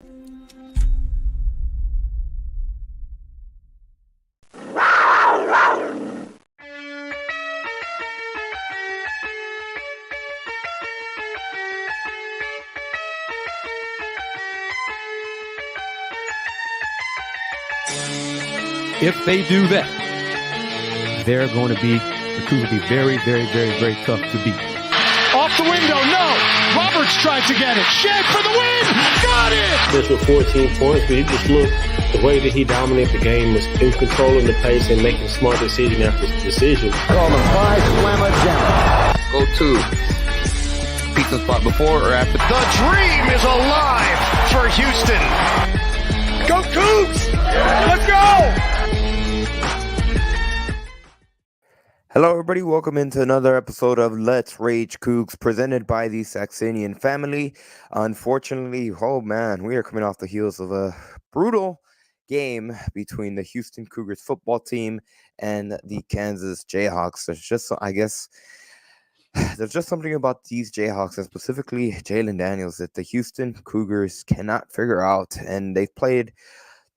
If they do that, the Cougars will be very, very, very, very tough to beat. Off the window, no! Roberts tried to get it. Shed for the win! Got it! Just with 14 points, but you just look, the way that he dominated the game was in controlling the pace and making smart decision after decision. Coleman by Slamma down. Go to pizza spot before or after. The dream is alive for Houston. Go Cougs! Let's go! Hello, everybody. Welcome into another episode of Let's Rage Coogs, presented by the Saxenian Family. Unfortunately, oh man, we are coming off the heels of a brutal game between the Houston Cougars football team and the Kansas Jayhawks. There's just something about these Jayhawks, and specifically Jaylen Daniels, that the Houston Cougars cannot figure out. And they've played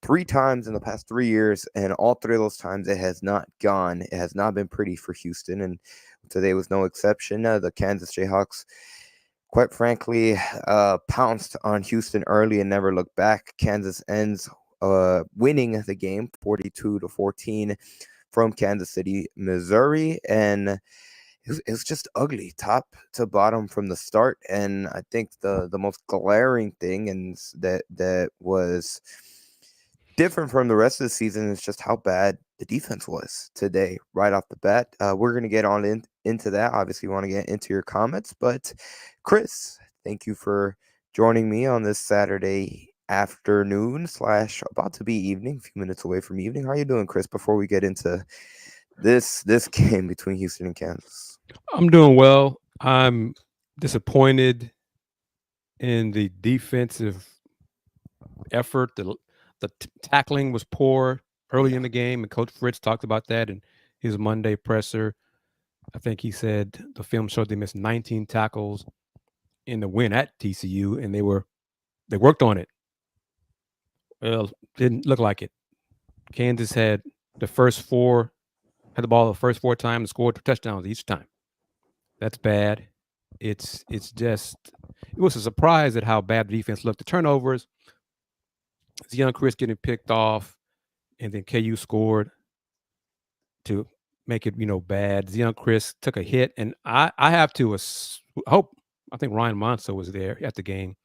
3 times in the past 3 years, and all 3 of those times it has not gone. It has not been pretty for Houston, and today was no exception. The Kansas Jayhawks, quite frankly, pounced on Houston early and never looked back. Kansas ends winning the game 42-14 from Kansas City, Missouri, and it was just ugly top to bottom from the start. And I think the most glaring thing, and that was different from the rest of the season, is just how bad the defense was today right off the bat. We're going to get on into that. Obviously, we want to get into your comments, but Kris, thank you for joining me on this Saturday afternoon / about to be evening, a few minutes away from evening. How are you doing, Kris, before we get into this game between Houston and Kansas? I'm doing well. I'm disappointed in the defensive effort. The tackling was poor early in the game, and Coach Fritz talked about that in his Monday presser. I think he said the film showed they missed 19 tackles in the win at TCU, and they worked on it. Well, didn't look like it. Kansas had the ball the first 4 times and scored touchdowns each time. That's bad. It was a surprise at how bad the defense looked. The turnovers, Kris getting picked off, and then KU scored to make it, bad. Kris took a hit, and I have to hope. I think Ryan Monso was there at the game.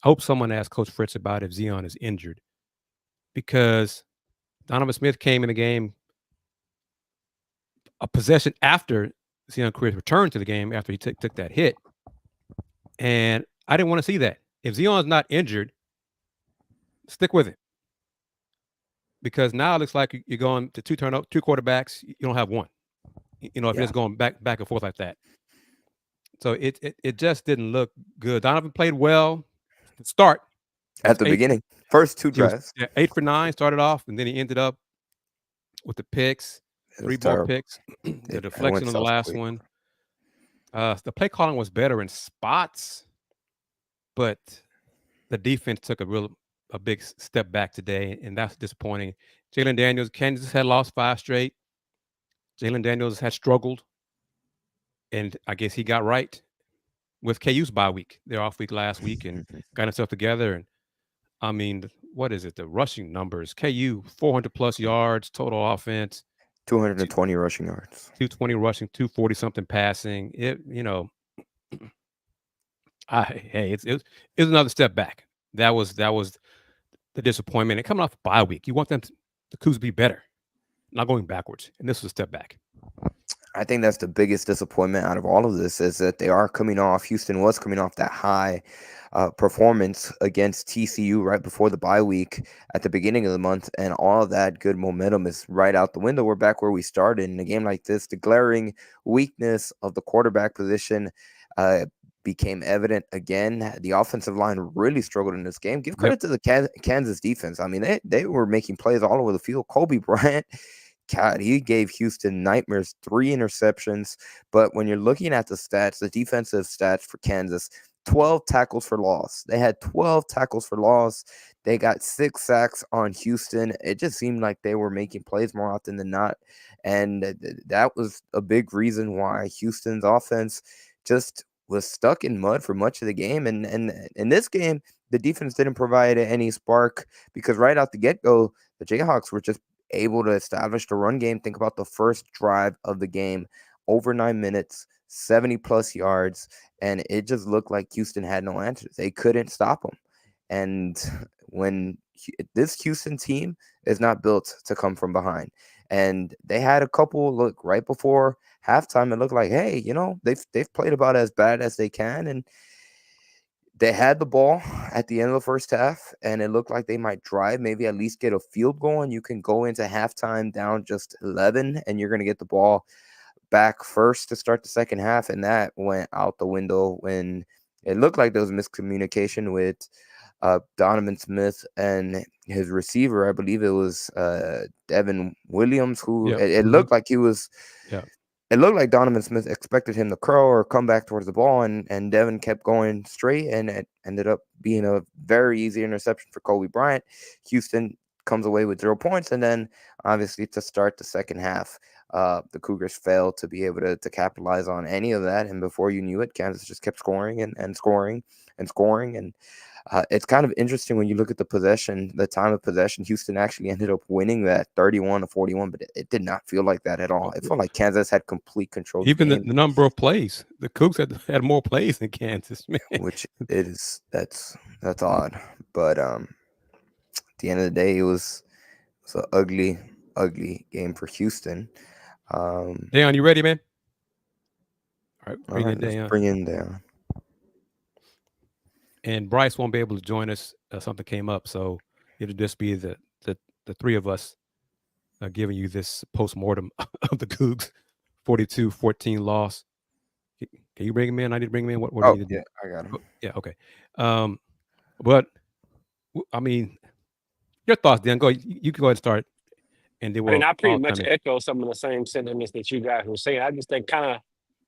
I hope someone asked Coach Fritz about if Zion is injured, because Donovan Smith came in the game a possession after Kris returned to the game after he took that hit, and I didn't want to see that. If Zion's not injured, stick with it, because now it looks like you're going to 2 quarterbacks. You don't have one. If it's going back and forth like that. So it just didn't look good. Donovan played well to start at the beginning. First 2 drives. 8 for 9 started off, and then he ended up with the picks, 3 ball picks, the deflection on the last one. The play calling was better in spots, but the defense took a big step back today, and that's disappointing. Jaylen Daniels, Kansas had lost 5 straight. Jaylen Daniels had struggled, and I guess he got right with KU's bye week. Their off week last week, and got himself together. And I mean, what is it? The rushing numbers: KU 400+ yards total offense, 220 rushing yards, 220 rushing, 240 something passing. It was another step back. That was the disappointment. And coming off a bye week, you want the Cougs to be better, not going backwards. And this was a step back. I think that's the biggest disappointment out of all of this, is that Houston was coming off that high performance against TCU right before the bye week at the beginning of the month, and all of that good momentum is right out the window. We're back where we started. In a game like this, the glaring weakness of the quarterback position became evident again. The offensive line really struggled in this game. Give credit to the Kansas defense. I mean, they were making plays all over the field. Kobe Bryant, God, he gave Houston nightmares, 3 interceptions. But when you're looking at the stats, the defensive stats for Kansas, 12 tackles for loss. They had 12 tackles for loss. They got 6 sacks on Houston. It just seemed like they were making plays more often than not. And that was a big reason why Houston's offense just was stuck in mud for much of the game. And in this game, the defense didn't provide any spark because right out the get-go, the Jayhawks were just able to establish the run game. Think about the first drive of the game, over 9 minutes, 70-plus yards, and it just looked like Houston had no answers. They couldn't stop them. And when this Houston team is not built to come from behind, and they had a couple look right before halftime, it looked like, hey, they've played about as bad as they can, and they had the ball at the end of the first half, and it looked like they might drive, maybe at least get a field goal, and you can go into halftime down just 11, and you're going to get the ball back first to start the second half, and that went out the window when it looked like there was miscommunication with Donovan Smith and his receiver. I believe it was Devin Williams, who it looked like he was it looked like Donovan Smith expected him to curl or come back towards the ball, and Devin kept going straight, and it ended up being a very easy interception for Kobe Bryant. Houston comes away with 0 points, and then obviously to start the second half, the Cougars failed to be able to capitalize on any of that, and before you knew it, Kansas just kept scoring and scoring and scoring, and it's kind of interesting when you look at the time of possession. Houston actually ended up winning that 31-41, but it did not feel like that at all. It felt like Kansas had complete control. Even the number of plays, the Cougs had more plays than Kansas, man. Which that's odd. But at the end of the day, it was an ugly game for Houston. Dayon, you ready, man? All right, bring in Dayon. And Bryce won't be able to join us. Something came up, so it'll just be the three of us giving you this postmortem of the Cougs 42-14 loss. Can you bring him in? I need to bring him in. What do you need to do? I got him. Yeah, okay. But I mean, your thoughts, Dan. You can go ahead and start. And they I pretty much echo some of the same sentiments that you guys were saying. I just think kind of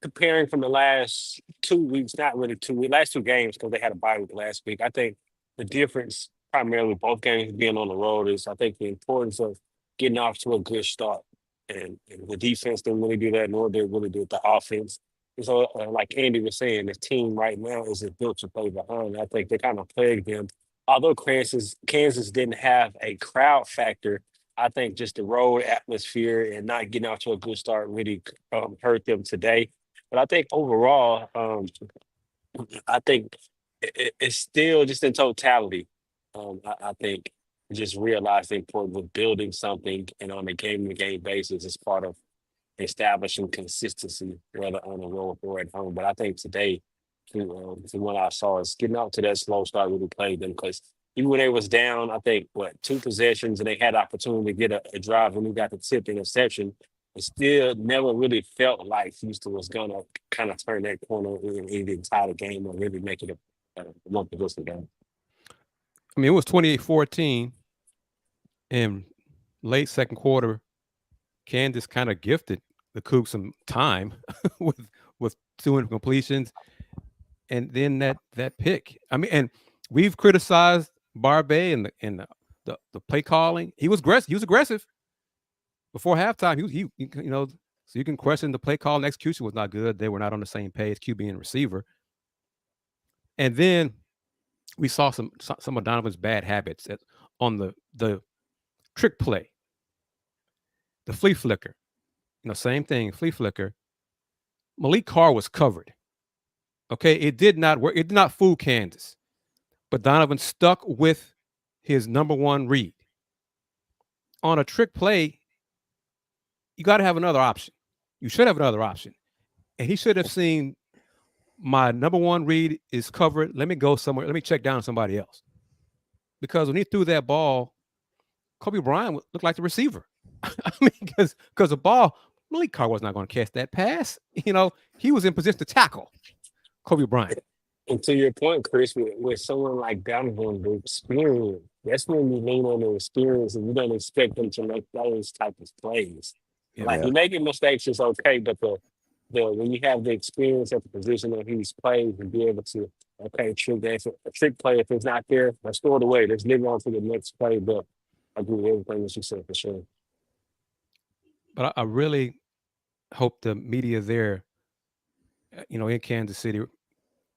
comparing from the last 2 weeks, not really 2 weeks, last 2 games, because they had a bye week last week. I think the difference, primarily both games being on the road, is I think the importance of getting off to a good start. And the defense didn't really do that, nor did it really do the offense. And so, like Andy was saying, the team right now isn't built to play behind. I think they kind of plagued them. Although Kansas didn't have a crowd factor, I think just the road atmosphere and not getting out to a good start really hurt them today. But I think overall, I think it's still just in totality. I think just realize the importance of building something and on a game-to-game basis as part of establishing consistency, whether on the road or at home. But I think today, from what I saw, is getting out to that slow start really played them, because even when they was down, I think, 2 possessions, and they had opportunity to get a drive when we got the tipped interception, it still never really felt like Houston was going to kind of turn that corner and either tie the game or really make it a one-possession game. I mean, it was 28-14 in late second quarter. Kansas kind of gifted the Cougs some time with 2 incompletions, and then that pick. I mean, and we've criticized Barbay and the play calling. He was aggressive before halftime. He so you can question the play call and execution was not good. They were not on the same page, QB and receiver. And then we saw some of Donovan's bad habits on the trick play, the flea flicker. Same thing, flea flicker. Malik Carr was covered. Okay, it did not work. It did not fool Kansas. But Donovan stuck with his number one read. On a trick play, you got to have another option. You should have another option. And he should have seen my number one read is covered. Let me go somewhere. Let me check down somebody else. Because when he threw that ball, Kobe Bryant looked like the receiver. I mean, because the ball, Malik Carr was not going to catch that pass. He was in position to tackle Kobe Bryant. And to your point, Chris, with someone like Donovan, the experience, that's when you lean on the experience and you don't expect them to make those type of plays. You're making mistakes is okay, but when you have the experience at the position that he's played and be able to a trick play if it's not there, let's throw it away. Let's live on to the next play. But I agree with everything that you said for sure. But I really hope the media there, in Kansas City,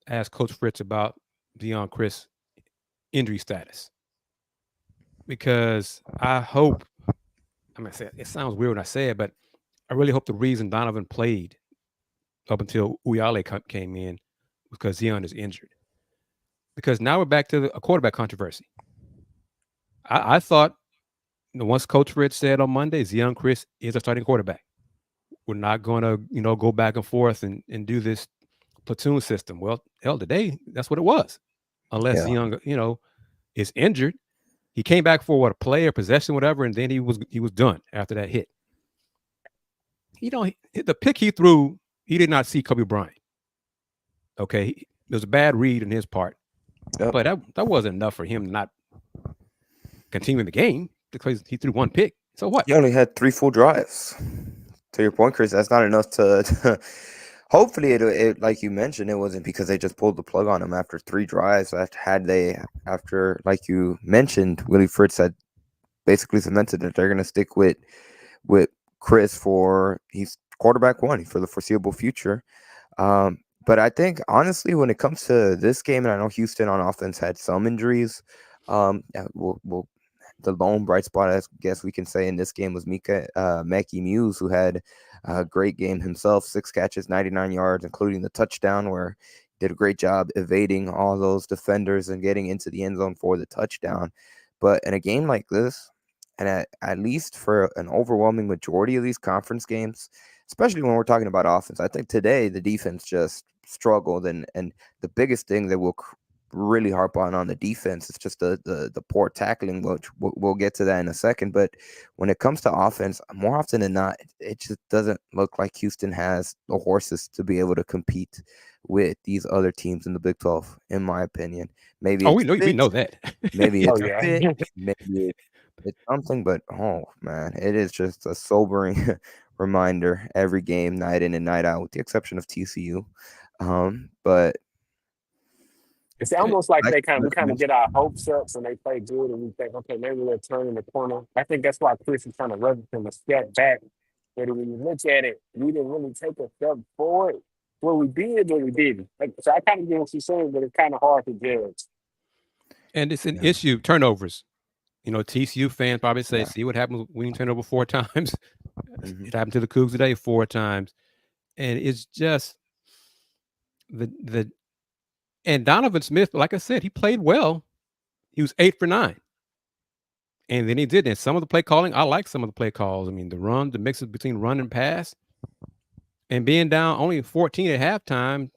asked Coach Fritz about Deion Chris injury status, because I hope. It sounds weird when I say it, but I really hope the reason Donovan played up until Uyale came in was because Deion is injured. Because now we're back to a quarterback controversy. I thought once Coach Fritz said on Monday, Deion Chris is a starting quarterback. We're not going to, go back and forth and do this platoon system. Well, hell, today that's what it was. Unless Deion, is injured. He came back for a play or possession, whatever, and then he was done after that hit. The pick he threw, he did not see Kobe Bryant. Okay, it was a bad read on his part, but that wasn't enough for him to not continue the game because he threw one pick. So what? He only had 3 full drives. To your point, Chris, that's not enough to. Hopefully, it like you mentioned, it wasn't because they just pulled the plug on him after 3 drives. After like you mentioned, Willie Fritz had basically cemented that they're going to stick with Chris he's quarterback 1 for the foreseeable future. But I think honestly, when it comes to this game, and I know Houston on offense had some injuries. The lone bright spot, I guess we can say, in this game was Mackie Muse, who had a great game himself, 6 catches, 99 yards, including the touchdown, where he did a great job evading all those defenders and getting into the end zone for the touchdown. But in a game like this, and at least for an overwhelming majority of these conference games, especially when we're talking about offense, I think today the defense just struggled. And the biggest thing that we'll really harp on the defense is just the poor tackling, which we'll get to that in a second. But when it comes to offense, more often than not, it just doesn't look like Houston has the horses to be able to compete with these other teams in the Big 12, in my opinion. Maybe we know that. Maybe it's a fit, maybe it's something, but oh man, it is just a sobering reminder every game, night in and night out, with the exception of TCU. But it's almost like we kind of get our hopes up and they play good and we think, okay, maybe they're turning the corner. I think that's why Chris is trying to rub him a step back. But when you look at it, we didn't really take a step forward. Well, we did, but we didn't. So I kind of get what you're saying, but it's kind of hard to judge. And it's an issue, turnovers. TCU fans probably say, see what happens when you turn over 4 times. It happened to the Cougs today 4 times. And it's just and Donovan Smith, like I said, he played well. He was 8 for 9. And then he did. And some of the play calling, I like some of the play calls. I mean, the mix between run and pass. And being down only 14 at halftime,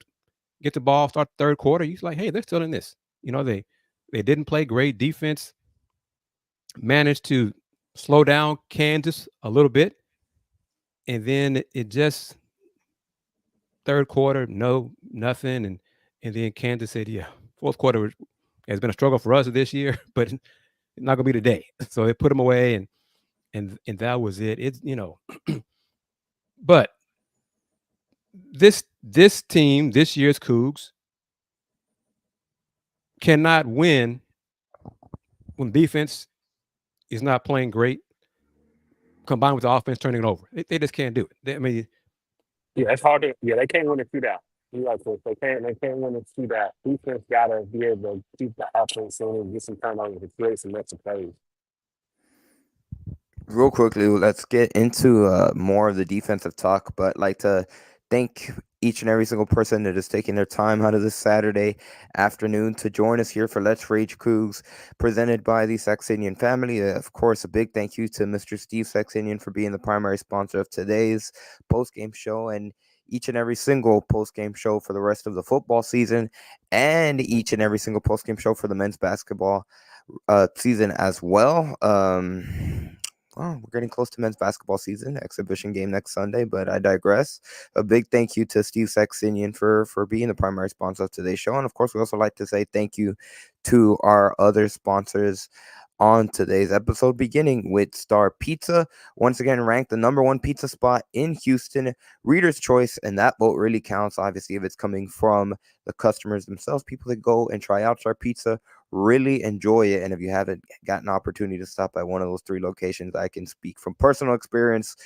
get the ball, start the third quarter. He's like, hey, they're still in this. They didn't play great defense. Managed to slow down Kansas a little bit. And then it just third quarter, nothing. And then Kansas said, fourth quarter has been a struggle for us this year, but it's not going to be today. So they put them away, and that was it. It's, but this team, this year's Cougs, cannot win when defense is not playing great, combined with the offense turning it over. They just can't do it. It's hard to. They can't win a shootout. They can't win a shootout. Defense gotta be able to keep the offense in and get some turnovers to create some extra plays. Real quickly, let's get into more of the defensive talk, but I'd like to thank each and every single person that is taking their time out of this Saturday afternoon to join us here for Let's Rage Coogs, presented by the Saxenian Family. Of course, a big thank you to Mr. Steve Saxenian for being the primary sponsor of today's postgame show, and each and every single postgame show for the rest of the football season, and each and every single postgame show for the men's basketball season as well. We're getting close to men's basketball season, exhibition game next Sunday, but I digress. A big thank you to Steve Saxenian for being the primary sponsor of today's show. And of course, we also like to say thank you to our other sponsors on today's episode, beginning with Star Pizza. Once again, ranked the #1 pizza spot in Houston, reader's choice, and that vote really counts. Obviously, if it's coming from the customers themselves, people that go and try out Star Pizza really enjoy it. And if you haven't gotten an opportunity to stop at one of those 3 locations, I can speak from personal experience.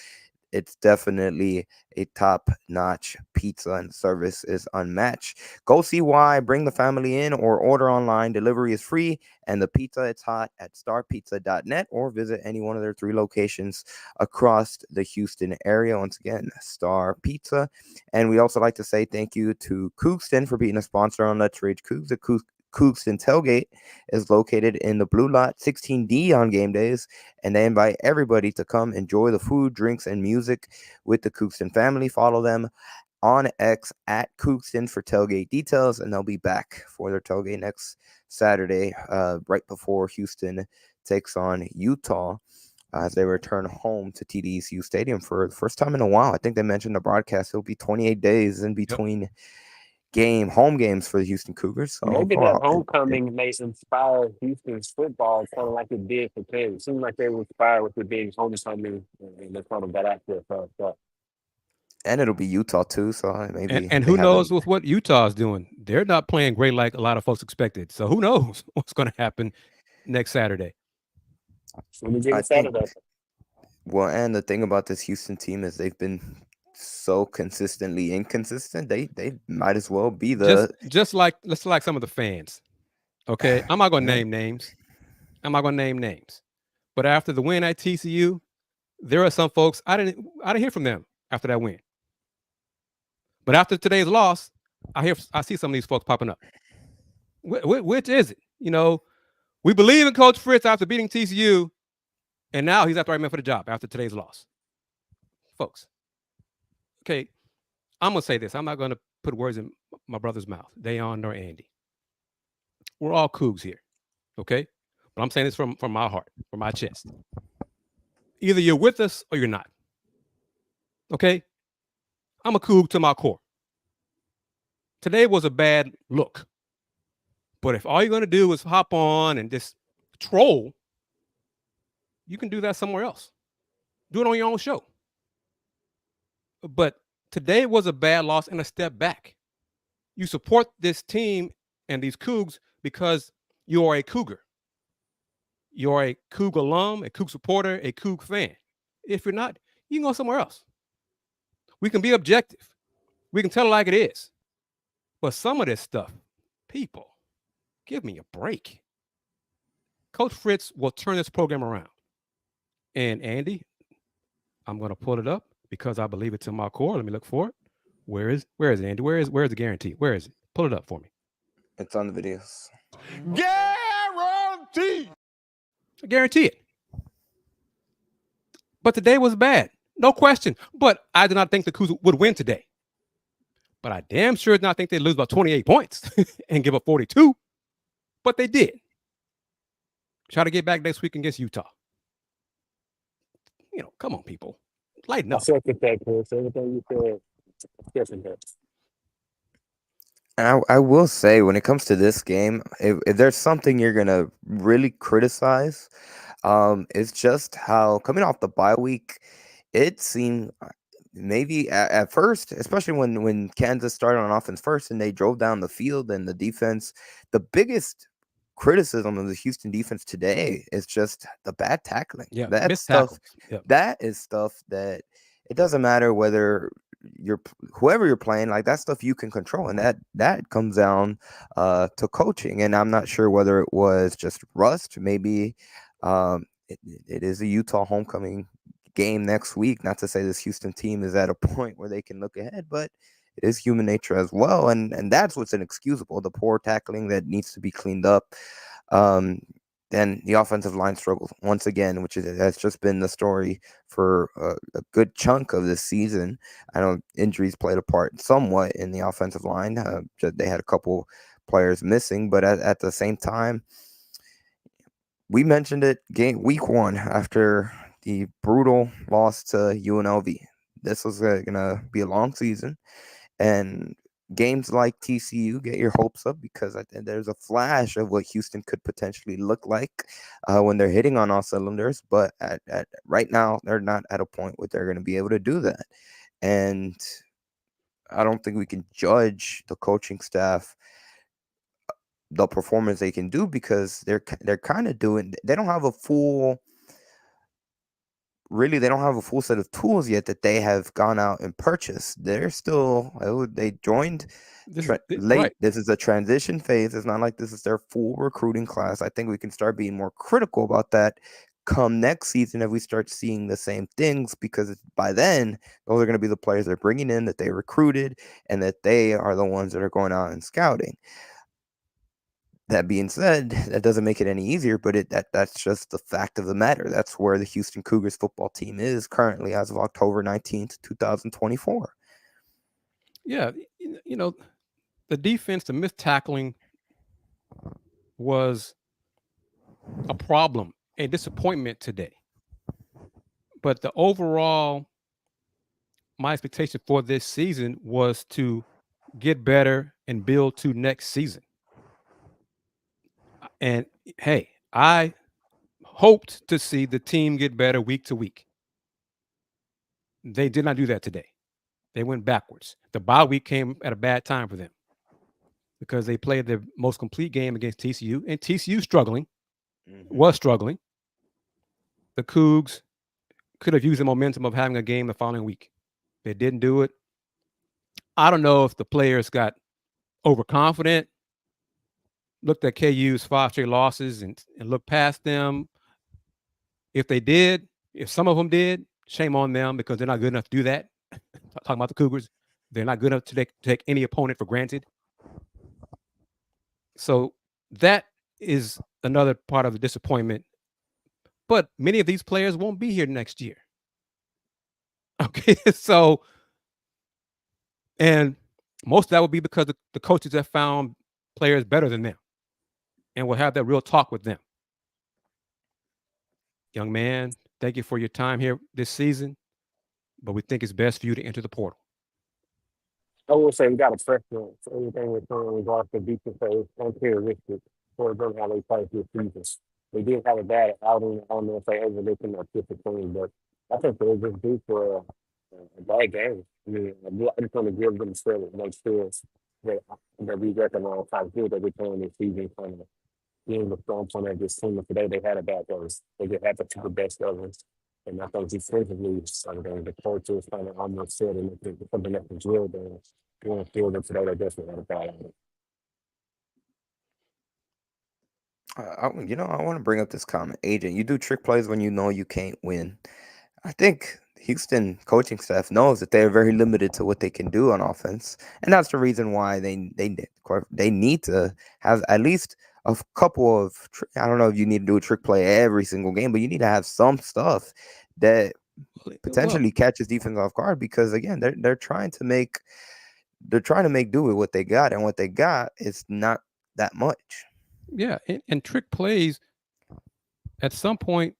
It's definitely a top-notch pizza, and service is unmatched. Go see why. Bring the family in or order online. Delivery is free, and the pizza, it's hot at starpizza.net, or visit any one of their 3 locations across the Houston area. Once again, Star Pizza. And we also like to say thank you to Coogston for being a sponsor on Let's Rage Coogs. The Coogston Tailgate is located in the Blue Lot 16D on game days, and they invite everybody to come enjoy the food, drinks, and music with the Coogston family. Follow them on X at Coogston for tailgate details, and they'll be back for their tailgate next Saturday, right before Houston takes on Utah, as they return home to TDECU Stadium for the first time in a while. I think they mentioned the broadcast, it'll be 28 days in between home games for the Houston Cougars. So Maybe that homecoming may inspire Houston's football, kind of like it did for Penn. It seemed like they were inspired with the big homecoming, and they kind of got after it. And it'll be Utah too, so maybe. And who knows with what Utah's doing? They're not playing great like a lot of folks expected. So who knows what's going to happen next Saturday? Well, and the thing about this Houston team is they've been so consistently inconsistent. They might as well be just like some of the fans. Okay, I'm not going to name names. But after the win at TCU, there are some folks I didn't hear from them after that win. But after today's loss, I see some of these folks popping up. Which is it? We believe in Coach Fritz after beating TCU, and now he's not the right man for the job after today's loss. Folks, okay, I'm going to say this. I'm not going to put words in my brother's mouth, Dayon nor Andy. We're all Cougs here, okay? But I'm saying this from my heart, from my chest. Either you're with us or you're not, okay? I'm a Coug to my core. Today was a bad look. But if all you're going to do is hop on and just troll, you can do that somewhere else. Do it on your own show. But today was a bad loss and a step back. You support this team and these Cougs because you are a Cougar. You're a Coug alum, a Coug supporter, a Coug fan. If you're not, you can go somewhere else. We can be objective. We can tell it like it is. But some of this stuff, people, give me a break. Coach Fritz will turn this program around. And Andy, I'm going to pull it up because I believe it's in my core. Let me look for it. Where is it, Andy? Where is the guarantee? Where is it? Pull it up for me. It's on the videos. Guarantee. I guarantee it. But today was bad. No question. But I do not think the Cougs would win today. But I damn sure did not think they'd lose about 28 points and give up 42. But they did. Try to get back next week against Utah. Come on, people. Lighten up. I second that, Chris. Everything you said, second that. And I will say, when it comes to this game, if there's something you're going to really criticize, it's just how, coming off the bye week, it seemed maybe at first, especially when Kansas started on offense first and they drove down the field and the defense, the biggest criticism of the Houston defense today is just the bad tackling. Yeah, that stuff. Yep. That is stuff that it doesn't matter whether whoever you're playing, like that stuff you can control, and that comes down to coaching. And I'm not sure whether it was just rust. Maybe it is a Utah homecoming game next week. Not to say this Houston team is at a point where they can look ahead, but it is human nature as well, and that's what's inexcusable. The poor tackling that needs to be cleaned up. Then the offensive line struggles once again, which has just been the story for a good chunk of this season. I know injuries played a part somewhat in the offensive line. They had a couple players missing, but at the same time, we mentioned it week 1 after the brutal loss to UNLV. This was going to be a long season, and games like TCU get your hopes up, because I think there's a flash of what Houston could potentially look like when they're hitting on all cylinders. But at right now, they're not at a point where they're going to be able to do that. And I don't think we can judge the coaching staff, the performance they can do, because they're kind of doing. They don't have a full. Really, they don't have a full set of tools yet that they have gone out and purchased. They're still, they joined late. Right. This is a transition phase. It's not like this is their full recruiting class. I think we can start being more critical about that come next season if we start seeing the same things, because by then, those are going to be the players they're bringing in, that they recruited, and that they are the ones that are going out and scouting. That being said, that doesn't make it any easier, but that's just the fact of the matter. That's where the Houston Cougars football team is currently as of October 19th, 2024. Yeah, the defense, the missed tackling was a problem, a disappointment today. But the overall, my expectation for this season was to get better and build to next season. And hey, I hoped to see the team get better week to week. They did not do that today. They went backwards. The bye week came at a bad time for them because they played their most complete game against TCU, and TCU was struggling. The Cougs could have used the momentum of having a game the following week. They didn't do it. I don't know if the players got overconfident, looked at KU's 5 straight losses and looked past them. If they did, if some of them did, shame on them, because they're not good enough to do that. Talking about the Cougars, they're not good enough to take any opponent for granted. So that is another part of the disappointment. But many of these players won't be here next year. Okay, so, and most of that will be because the coaches have found players better than them and will have that real talk with them. Young man, thank you for your time here this season, but we think it's best for you to enter the portal. I will say we got a preference for everything we're doing in regards to defense is uncharacteristic for them how they play this season. They did have a bad outing. I don't know if they overlooked them or disappointed, but I think they were just due for a bad game. I mean, I just want to give them credit and make sure that we recognize how good they're playing this season. Kind of being the strong point of this team. But today they had a bad game. They just had to do the best of us. And I think defensively, the coach was kind of almost said, and it's something that was real there. Going forward today, they definitely had a bad game. I want to bring up this comment. Agent, you do trick plays when you know you can't win. I think Houston coaching staff knows that they are very limited to what they can do on offense, and that's the reason why they need to have at least a couple of. I don't know if you need to do a trick play every single game, but you need to have some stuff that potentially catches defense off guard, because again, they're trying to make do with what they got, and what they got is not that much. Yeah, and trick plays, at some point,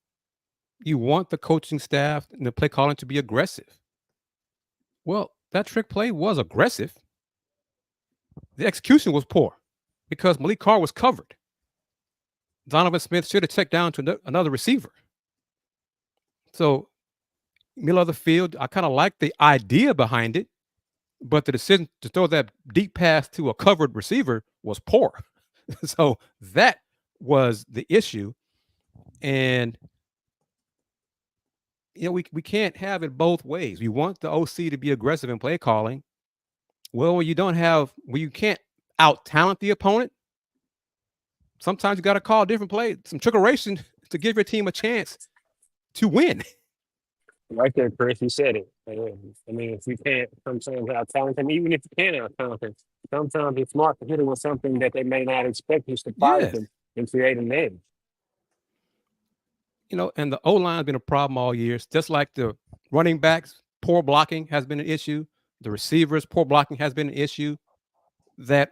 you want the coaching staff and the play calling to be aggressive. Well, that trick play was aggressive. The execution was poor because Malik Carr was covered. Donovan Smith should have checked down to another receiver. So, middle of the field, I kind of like the idea behind it, but the decision to throw that deep pass to a covered receiver was poor. So that was the issue. And, we can't have it both ways. We want the OC to be aggressive in play calling. Well, when you can't out-talent the opponent, sometimes you got to call different plays, some trickeration to give your team a chance to win. Right there, Kris, you said it. I mean, if you can't sometimes out-talent them, even if you can out-talent them, sometimes it's smart to hit them with something that they may not expect you to surprise them and create an edge. And the O-line has been a problem all year. Just like the running backs, poor blocking has been an issue. The receivers, poor blocking has been an issue. A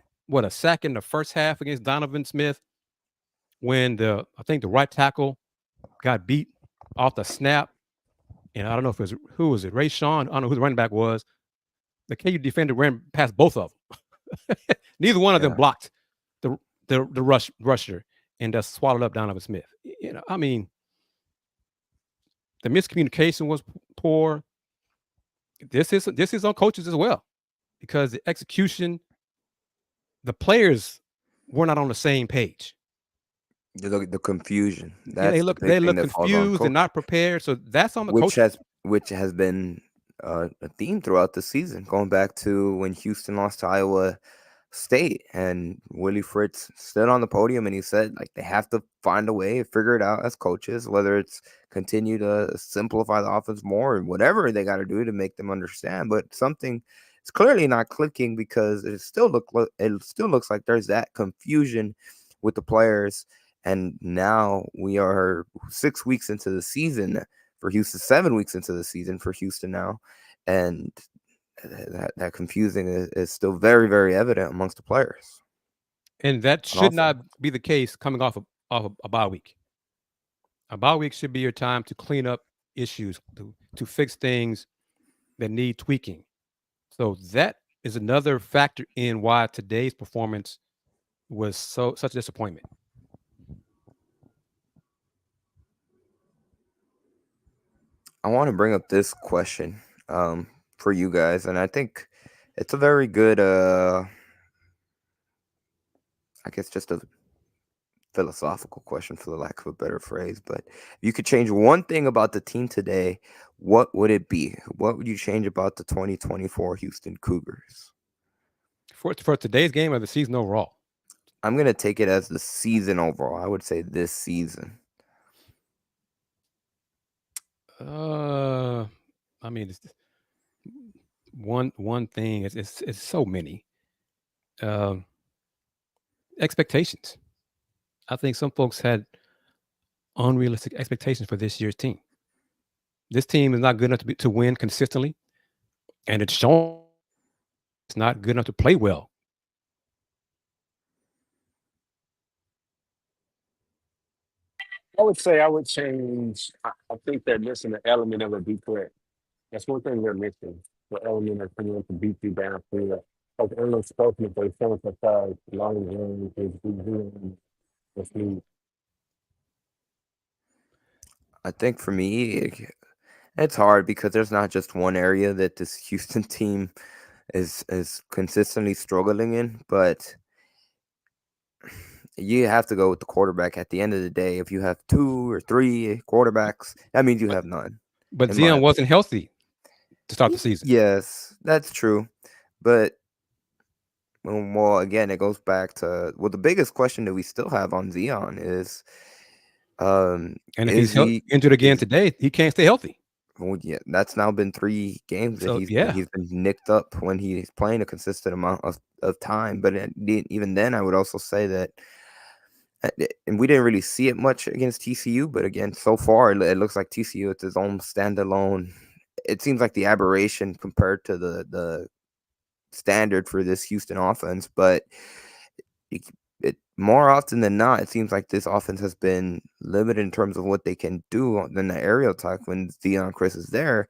sack in the first half against Donovan Smith when I think the right tackle got beat off the snap. And I don't know if who was it? Ray Sean. I don't know who the running back was. The KU defender ran past both of them. Neither one of them Yeah. blocked the rusher and just swallowed up Donovan Smith. I mean, the miscommunication was poor. This is on coaches as well, because the execution, the players were not on the same page. The confusion. Yeah, That's the they big thing look that falls on confused and coach, not prepared. So that's on the which coaches. has been a theme throughout the season, going back to when Houston lost to Iowa State, and Willie Fritz stood on the podium and he said, like, they have to find a way to figure it out as coaches, whether it's continue to simplify the offense more or whatever they got to do to make them understand. But something is clearly not clicking, because it still looks like there's that confusion with the players. And now we are 6 weeks into the season for Houston, 7 weeks into the season for Houston now, and that confusing is still very, very evident amongst the players. And that And should also, not be the case coming off of a bye week. A bye week should be your time to clean up issues, to fix things that need tweaking. So that is another factor in why today's performance was such a disappointment. I want to bring up this question for you guys, and I think it's a very good, I guess, just a philosophical question, for the lack of a better phrase. But if you could change one thing about the team today, what would it be? What would you change about the 2024 Houston Cougars? For today's game or the season overall? I'm going to take it as the season overall. I would say this season. I mean, it's one thing. It's so many expectations. I think some folks had unrealistic expectations for this year's team. This team is not good enough to win consistently, and it's shown it's not good enough to play well. I would say I would change. I think they're missing the element of a deep threat. That's one thing they're missing. The element of being able to beat you downfield. Like Erlen Spokesman, they sent us aside long range is doing this league. I think for me, it's hard because there's not just one area that this Houston team is consistently struggling in, but you have to go with the quarterback at the end of the day. If you have 2 or 3 quarterbacks, that means you have none. But in my Zion wasn't healthy to start the season. Yes, that's true. But well, again, it goes back to the biggest question that we still have on Zion is, And if is he's injured again today, he can't stay healthy. well, yeah, that's now been 3 games that So, he's yeah. been nicked up when he's playing a consistent amount of time. But even then, I would also say that, and we didn't really see it much against TCU, but again, so far it looks like TCU, it's his own standalone. It seems like the aberration compared to the standard for this Houston offense, but more often than not, it seems like this offense has been limited in terms of what they can do in the aerial attack when Dion Chris is there.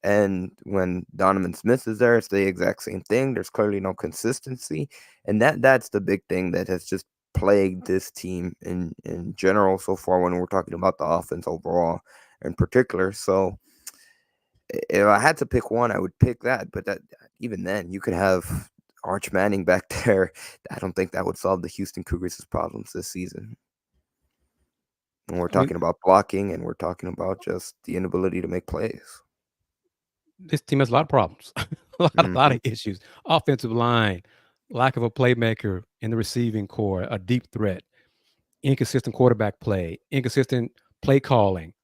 And when Donovan Smith is there, it's the exact same thing. There's clearly no consistency. And that's the big thing that has just plagued this team in general so far when we're talking about the offense overall in particular. So if I had to pick one, I would pick that. But that, even then, you could have Arch Manning back there. I don't think that would solve the Houston Cougars' problems this season. When we're talking about blocking and we're talking about just the inability to make plays. This team has a lot of problems, a lot of issues. Offensive line, lack of a playmaker in the receiving core, a deep threat, inconsistent quarterback play, inconsistent play calling,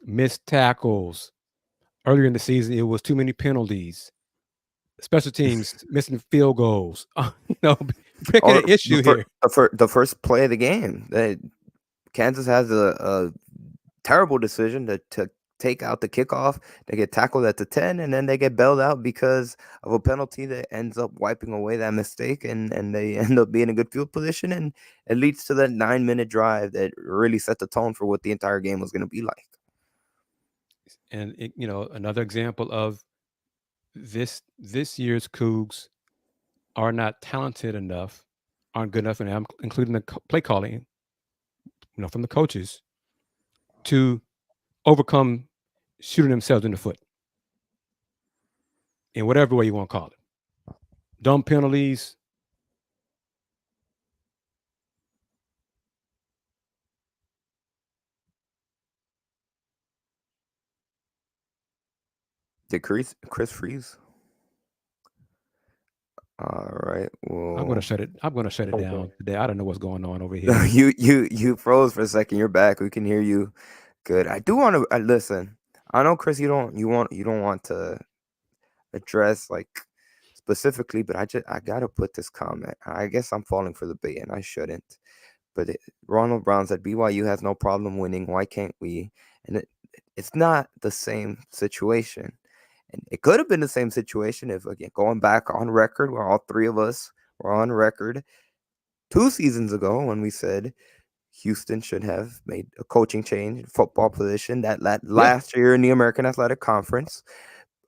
missed tackles. Earlier in the season, it was too many penalties. Special teams missing field goals. Picking an issue here. The first play of the game, Kansas has a terrible decision to take out the kickoff. They get tackled at the 10, and then they get bailed out because of a penalty that ends up wiping away that mistake, and they end up being in a good field position, and it leads to that 9-minute drive that really set the tone for what the entire game was going to be like. And another example of this year's Cougs are not talented enough, aren't good enough, and I'm including the play calling, from the coaches, to overcome shooting themselves in the foot in whatever way you want to call it. Dumb penalties. Did Chris freeze? All right. Well, I'm gonna shut it. I'm gonna shut it Okay. down today. I don't know what's going on over here. you froze for a second. You're back. We can hear you. Good. I do want to listen. I know, Chris. You don't want to address like specifically, but I gotta put this comment. I guess I'm falling for the bait, and I shouldn't. But Ronald Brown said BYU has no problem winning. Why can't we? And it's not the same situation. And it could have been the same situation if, again, going back on record, where all three of us were on record 2 seasons ago when we said Houston should have made a coaching change in football position that last year in the American Athletic Conference,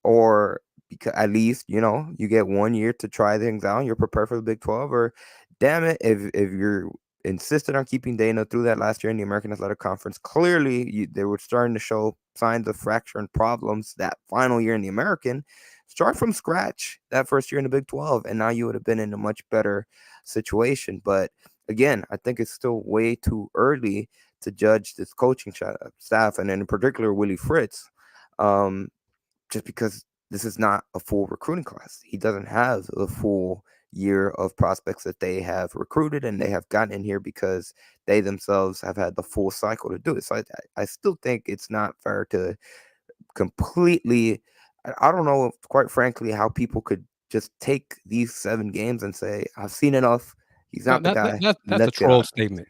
or because at least, you get 1 year to try things out. You're prepared for the Big 12, or damn it, if you're insisted on keeping Dana through that last year in the American Athletic Conference, clearly they were starting to show signs of fracture and problems that final year in the American. Start from scratch that first year in the Big 12, and now you would have been in a much better situation. But again, I think it's still way too early to judge this coaching staff, and in particular Willie Fritz, just because this is not a full recruiting class. He doesn't have a full year of prospects that they have recruited, and they have gotten in here because they themselves have had the full cycle to do it. So I still think it's not fair to completely. I don't know, quite frankly, how people could just take these 7 games and say, I've seen enough. He's not the guy. That's a troll statement.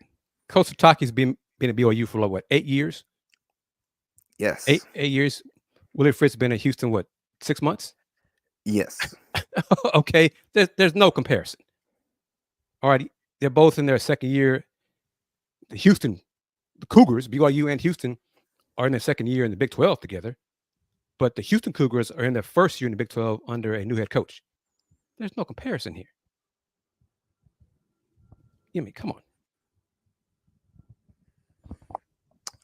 Coach Sataki's been at BYU for what, 8 years? Yes. 8 years. Willie Fritz been in Houston, what, 6 months? Yes. Okay. There's no comparison. All right. They're both in their second year. The Cougars, BYU and Houston, are in their second year in the Big 12 together. But the Houston Cougars are in their first year in the Big 12 under a new head coach. There's no comparison here. Come on.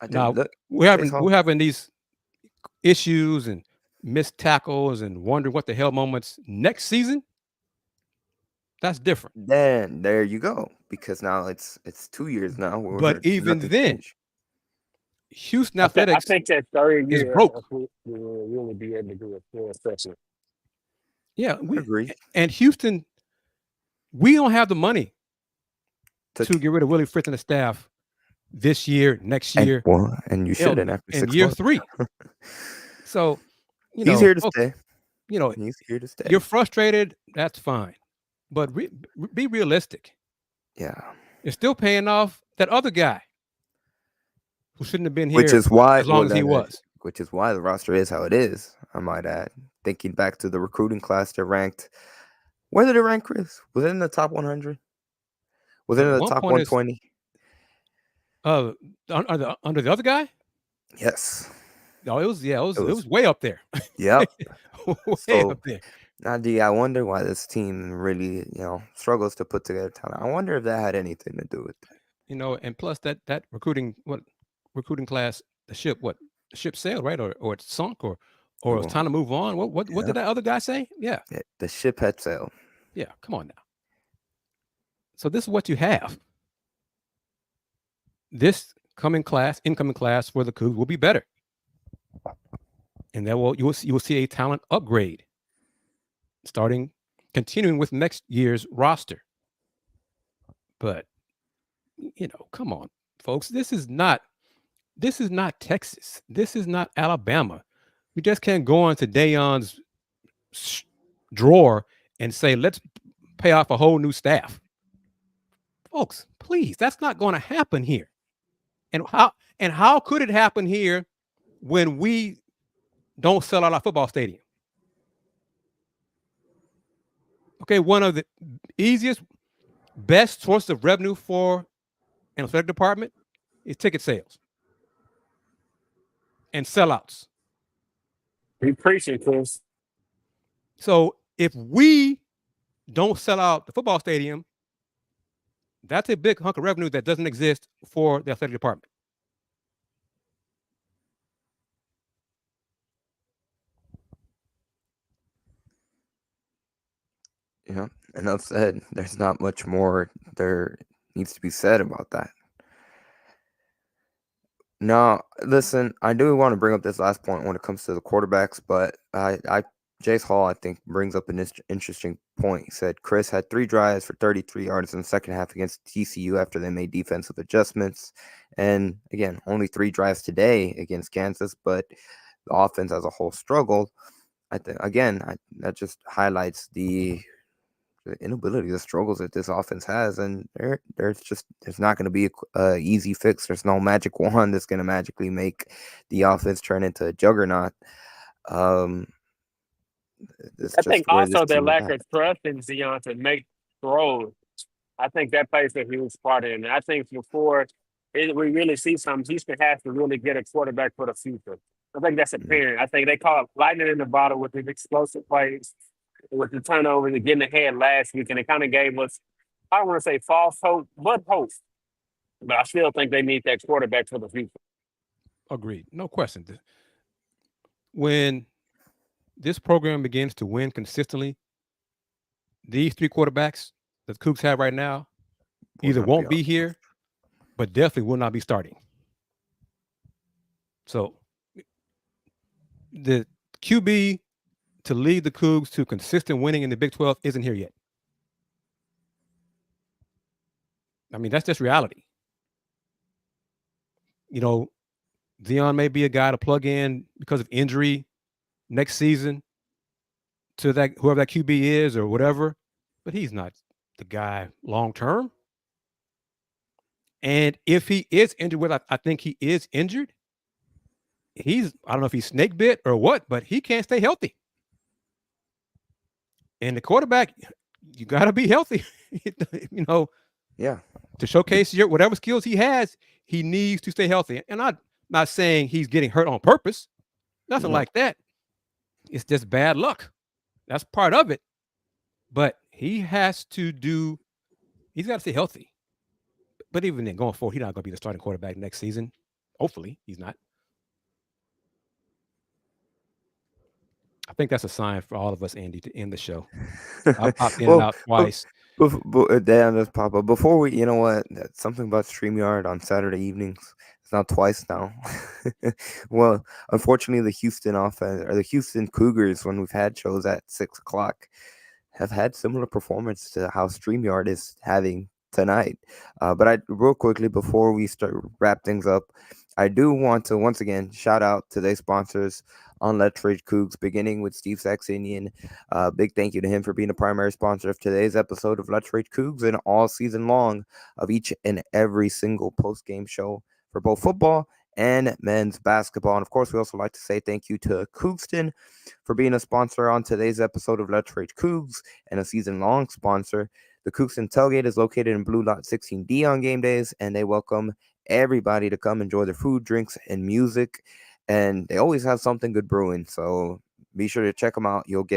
Now, we're having these issues and missed tackles and wondering what the hell moments next season. That's different. Then there you go, because now it's 2 years now. But even then, Houston Athletics, I think that third is year broke. we'll really be able to do a full assessment. Yeah, we agree. And Houston, we don't have the money to get rid of Willie Fritz and the staff this year, next year, and you shouldn't after 6 year months. 3. So, he's here to stay. He's here to stay. You're frustrated. That's fine, but be realistic. Yeah, you're still paying off that other guy who shouldn't have been here. Which is why, as long as he was. Which is why the roster is how it is. I might add. Thinking back to the recruiting class, they're ranked. Where did it rank, Chris? Was it in the top 100? Was it in the top 120? Under the other guy? Yes. No, it was way up there. Yep. way up there. Nadia, I wonder why this team really, struggles to put together talent. I wonder if that had anything to do with it. And plus that recruiting class, the ship sailed, right? Or it sunk, or it's time to move on. What did that other guy say? Yeah. The ship had sailed. Yeah, come on now. So this is what you have. This incoming class for the Cougs will be better. And then you will see a talent upgrade continuing with next year's roster. But come on, folks. This is not Texas. This is not Alabama. We just can't go into Dayon's drawer and say, let's pay off a whole new staff. Folks, please, that's not going to happen here. And how could it happen here when we don't sell out our football stadium? Okay, one of the easiest, best sources of revenue for an athletic department is ticket sales and sellouts. We appreciate this. So if we don't sell out the football stadium, that's a big hunk of revenue that doesn't exist for the athletic department. Yeah, enough said. There's not much more there needs to be said about that. No, listen, I do want to bring up this last point when it comes to the quarterbacks, but Jace Hall, I think, brings up an interesting point. He said Kris had 3 drives for 33 yards in the second half against TCU after they made defensive adjustments. And again, only 3 drives today against Kansas, but the offense as a whole struggled. I think, again, that just highlights the inability, the struggles that this offense has, and there's not going to be a easy fix. There's no magic wand that's going to magically make the offense turn into a juggernaut. I think also their lack of trust in Zion to make throws. I think that plays a huge part in it. I think before we really see something, Houston has to really get a quarterback for the future. I think that's apparent. I think they call it lightning in the bottle with these explosive plays, with the turnovers and getting ahead last week, and it kind of gave us, I don't want to say false hope, but hope. But I still think they need that quarterback for the future. Agreed. No question. When this program begins to win consistently, these 3 quarterbacks that the Cougs have right now either won't be here, but definitely will not be starting. So the QB to lead the Cougs to consistent winning in the Big 12 isn't here yet. I mean, that's just reality. You know, Zion may be a guy to plug in because of injury next season to that whoever that QB is or whatever, but he's not the guy long term. And if he is injured, I think he is injured. I don't know if he's snake bit or what, but he can't stay healthy. And the quarterback, you got to be healthy, you know. Yeah. To showcase whatever skills he has, he needs to stay healthy. And I'm not saying he's getting hurt on purpose. Nothing like that. It's just bad luck. That's part of it. But he's got to stay healthy. But even then, going forward, he's not going to be the starting quarterback next season. Hopefully, he's not. I think that's a sign for all of us, Andy, to end the show. I popped in and out twice. Damn, that's pop up. Before we, you know what? Something about StreamYard on Saturday evenings. It's not twice now. Well, unfortunately, the Houston offense or the Houston Cougars, when we've had shows at 6:00, have had similar performance to how StreamYard is having tonight. But real quickly before we wrap things up, I do want to once again shout out today's sponsors on Let's Rage Coogs, beginning with Steve Saxenian. Big thank you to him for being a primary sponsor of today's episode of Let's Rage Coogs and all season long of each and every single post-game show for both football and men's basketball. And of course, we also like to say thank you to Cougston for being a sponsor on today's episode of Let's Rage Coogs and a season-long sponsor. The Cougston Tailgate is located in Blue Lot 16D on game days, and they welcome everybody to come enjoy their food, drinks, and music. And they always have something good brewing, so be sure to check them out. You'll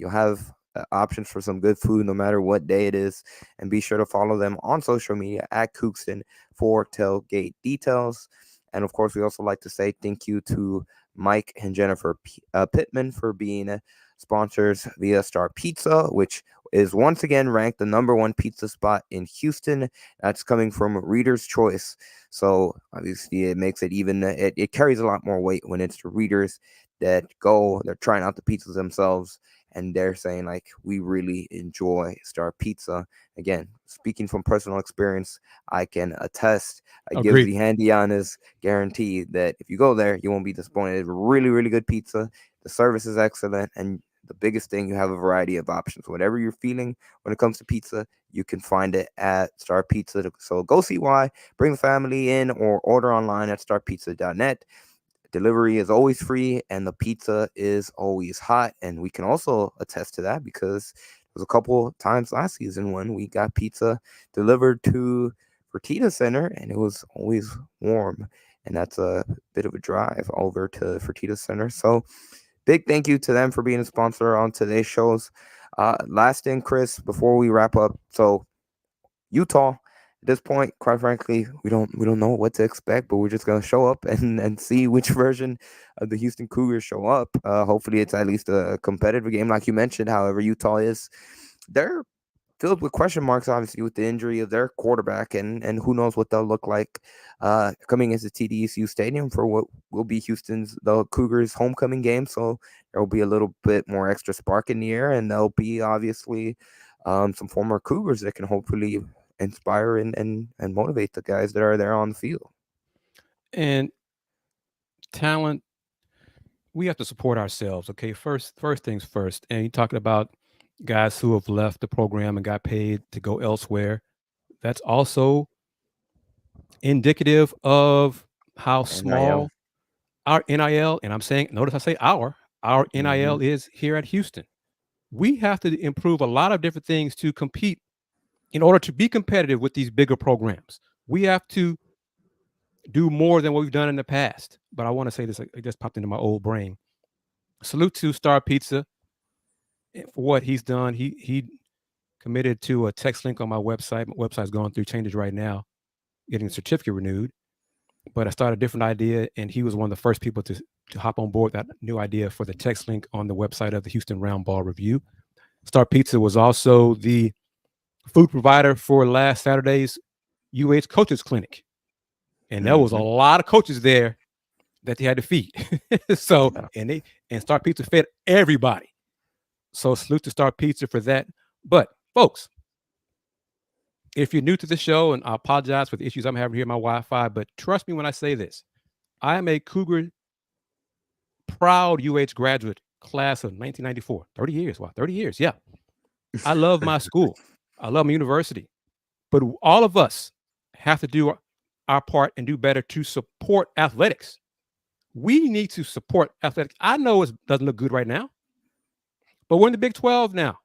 have options for some good food no matter what day it is, and be sure to follow them on social media at Cougston for tailgate details. And of course, we also like to say thank you to Mike and Jennifer Pittman for being sponsors via Star Pizza, which is once again ranked the #1 pizza spot in Houston. That's coming from Reader's Choice. So obviously it makes it even, it carries a lot more weight when it's the readers that they're trying out the pizzas themselves, and they're saying, like, we really enjoy Star Pizza. Again, speaking from personal experience, I can attest. I give the Andy Yanez guarantee that if you go there, you won't be disappointed. It's really, really good pizza. The service is excellent, and the biggest thing, you have a variety of options. Whatever you're feeling when it comes to pizza, you can find it at Star Pizza. So go see why. Bring the family in or order online at starpizza.net. Delivery is always free, and the pizza is always hot. And we can also attest to that because there was a couple times last season when we got pizza delivered to Fertitta Center, and it was always warm. And that's a bit of a drive over to Fertitta Center. So big thank you to them for being a sponsor on today's shows. Last thing, Kris, before we wrap up. So Utah, at this point, quite frankly, we don't know what to expect, but we're just gonna show up and see which version of the Houston Cougars show up. Hopefully, it's at least a competitive game, like you mentioned. However, Utah is, they're filled with question marks, obviously, with the injury of their quarterback, and who knows what they'll look like coming into TDECU Stadium for what will be the Cougars' homecoming game. So there will be a little bit more extra spark in the air, and there'll be obviously some former Cougars that can hopefully inspire and motivate the guys that are there on the field. And talent, we have to support ourselves. Okay, first things first. And you talking about guys who have left the program and got paid to go elsewhere. That's also indicative of how small our NIL, and I'm saying, notice I say our NIL is here at Houston. We have to improve a lot of different things to compete in order to be competitive with these bigger programs. We have to do more than what we've done in the past. But I want to say this, it just popped into my old brain. Salute to Star Pizza for what he's done. He committed to a text link on my website. My website's going through changes right now, getting the certificate renewed. But I started a different idea, and he was one of the first people to hop on board that new idea for the text link on the website of the Houston Round Ball Review. Star Pizza was also the food provider for last Saturday's UH Coaches Clinic. And there was a lot of coaches there that they had to feed. So, and Star Pizza fed everybody. So salute to Star Pizza for that. But folks, if you're new to the show, and I apologize for the issues I'm having here with my Wi-Fi, but trust me when I say this, I am a Cougar proud UH graduate class of 1994. 30 years. Wow, 30 years. Yeah. I love my school. I love my university. But all of us have to do our part and do better to support athletics. We need to support athletics. I know it doesn't look good right now, but we're in the Big 12 now.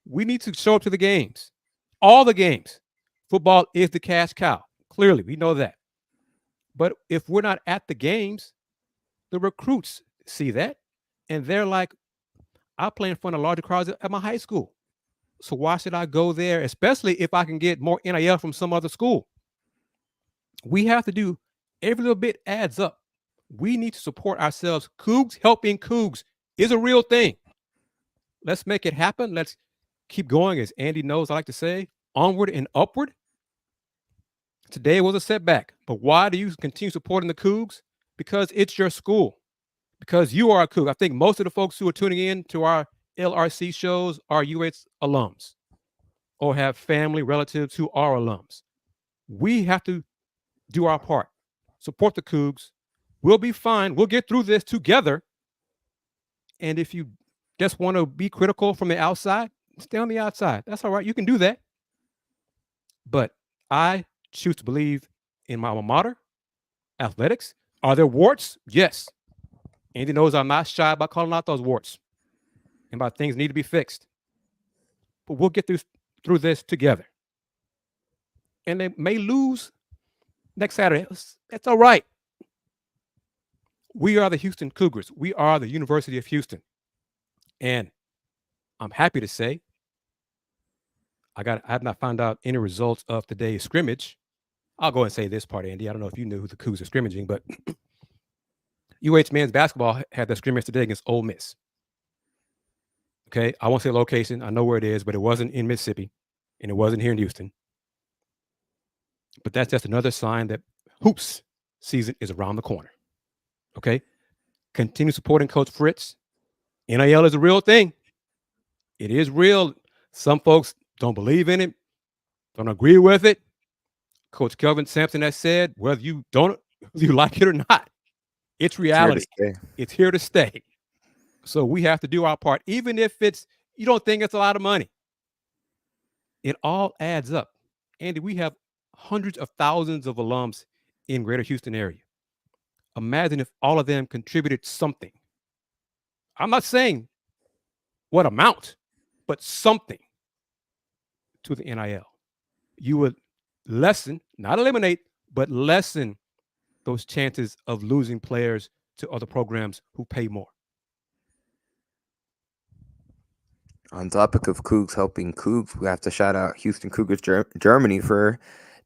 We need to show up to the games. All the games. Football is the cash cow. Clearly, we know that. But if we're not at the games, the recruits see that, and they're like, I play in front of larger crowds at my high school. So why should I go there, especially if I can get more NIL from some other school? We have to do, every little bit adds up. We need to support ourselves. Cougs helping Cougs is a real thing. Let's make it happen. Let's keep going, as Andy knows I like to say, onward and upward. Today was a setback, but why do you continue supporting the Cougs? Because it's your school. Because you are a Coug. I think most of the folks who are tuning in to our LRC shows are UH alums or have family relatives who are alums. We have to do our part. Support the Cougs. We'll be fine. We'll get through this together. And if you just want to be critical from the outside, stay on the outside. That's all right. You can do that. But I choose to believe in my alma mater, athletics. Are there warts? Yes. Andy knows I'm not shy about calling out those warts and about things need to be fixed. But we'll get through this together. And they may lose next Saturday. That's all right. We are the Houston Cougars. We are the University of Houston. And I'm happy to say I have not found out any results of today's scrimmage. I'll go and say this part, Andy. I don't know if you knew who the Cougs are scrimmaging, but UH men's basketball had their scrimmage today against Ole Miss. Okay, I won't say location. I know where it is, but it wasn't in Mississippi, and it wasn't here in Houston. But that's just another sign that hoops season is around the corner. Okay, continue supporting Coach Fritz. NIL is a real thing. It is real. Some folks don't believe in it, don't agree with it. Coach Kelvin Sampson has said, whether you like it or not, it's reality. It's here to stay. So we have to do our part, even if you don't think it's a lot of money. It all adds up. Andy, we have hundreds of thousands of alums in Greater Houston area. Imagine if all of them contributed something. I'm not saying what amount, but something to the NIL. You would lessen, not eliminate, but lessen those chances of losing players to other programs who pay more. On topic of Cougs helping Cougs, we have to shout out Houston Cougars Germany for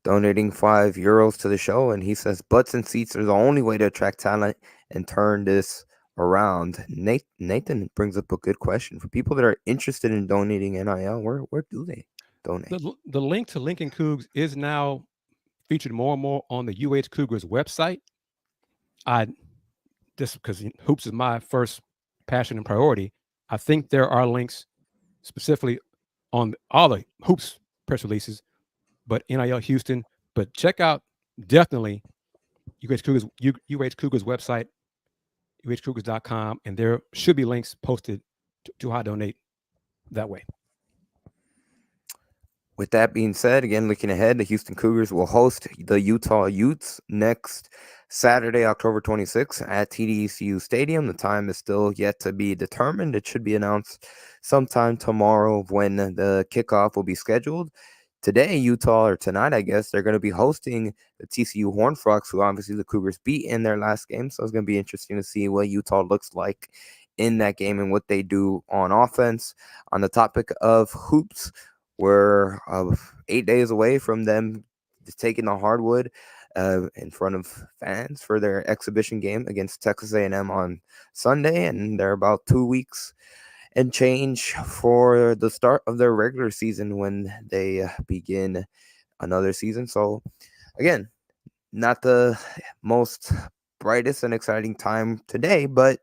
donating €5 to the show. And he says butts and seats are the only way to attract talent and turn this around. Nathan brings up a good question for people that are interested in donating NIL. Where do they donate? The link to Lincoln Cougs is now featured more and more on the UH Cougars website. Just because hoops is my first passion and priority, I think there are links specifically on all the hoops press releases, but NIL Houston. But check out definitely UH Cougars website, uhcougars.com, and there should be links posted to how to donate that way. With that being said, again, looking ahead, the Houston Cougars will host the Utah Utes next Saturday, October 26th at TDECU Stadium. The time is still yet to be determined. It should be announced sometime tomorrow when the kickoff will be scheduled. Today, Utah, or tonight, I guess, they're going to be hosting the TCU Horned Frogs, who obviously the Cougars beat in their last game. So it's going to be interesting to see what Utah looks like in that game and what they do on offense. On the topic of hoops, we're 8 days away from them taking the hardwood in front of fans for their exhibition game against Texas A&M on Sunday, and they're about 2 weeks and change for the start of their regular season when they begin another season. So, again, not the most brightest and exciting time today, but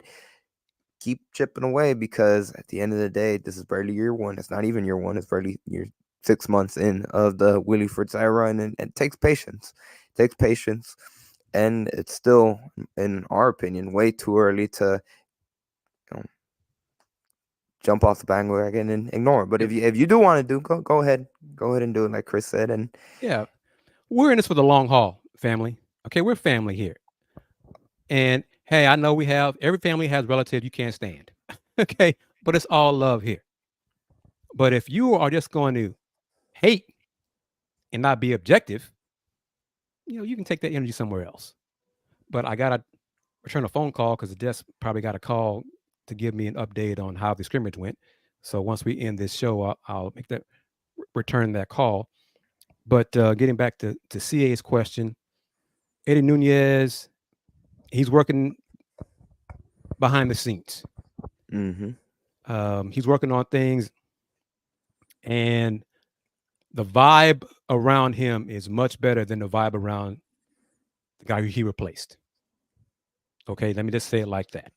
keep chipping away, because at the end of the day, this is barely year one. It's not even year one. It's barely year 6 months in of the Willie Fritz era, and it takes patience. It takes patience, and it's still, in our opinion, way too early to jump off the bandwagon and ignore it. But if you do want to do, go ahead and do it, like Kris said. And yeah, we're in this for the long haul, family. Okay, we're family here, and hey, I know every family has relatives you can't stand. Okay, but it's all love here. But if you are just going to hate and not be objective, you can take that energy somewhere else. But I gotta return a phone call because the desk probably got a call to give me an update on how the scrimmage went. So once we end this show, I'll return that call. But getting back to CA's question, Andy Yanez, he's working behind the scenes. Mm-hmm. He's working on things, and the vibe around him is much better than the vibe around the guy who he replaced. Okay, let me just say it like that.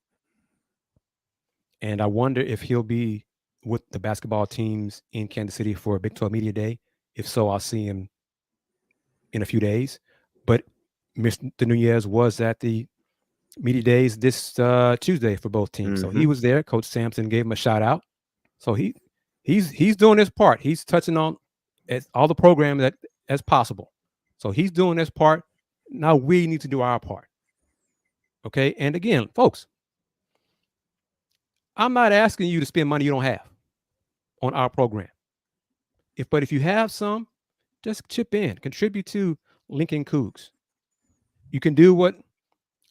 And I wonder if he'll be with the basketball teams in Kansas City for a Big 12 Media Day. If so, I'll see him in a few days. But Mr. Yanez was at the Media Days this Tuesday for both teams. Mm-hmm. So he was there. Coach Sampson gave him a shout out. So he's doing his part. He's touching on all the programming as possible. So he's doing his part. Now we need to do our part. Okay. And again, folks, I'm not asking you to spend money you don't have on our program. But if you have some, just chip in, contribute to Lincoln Cougs. You can do what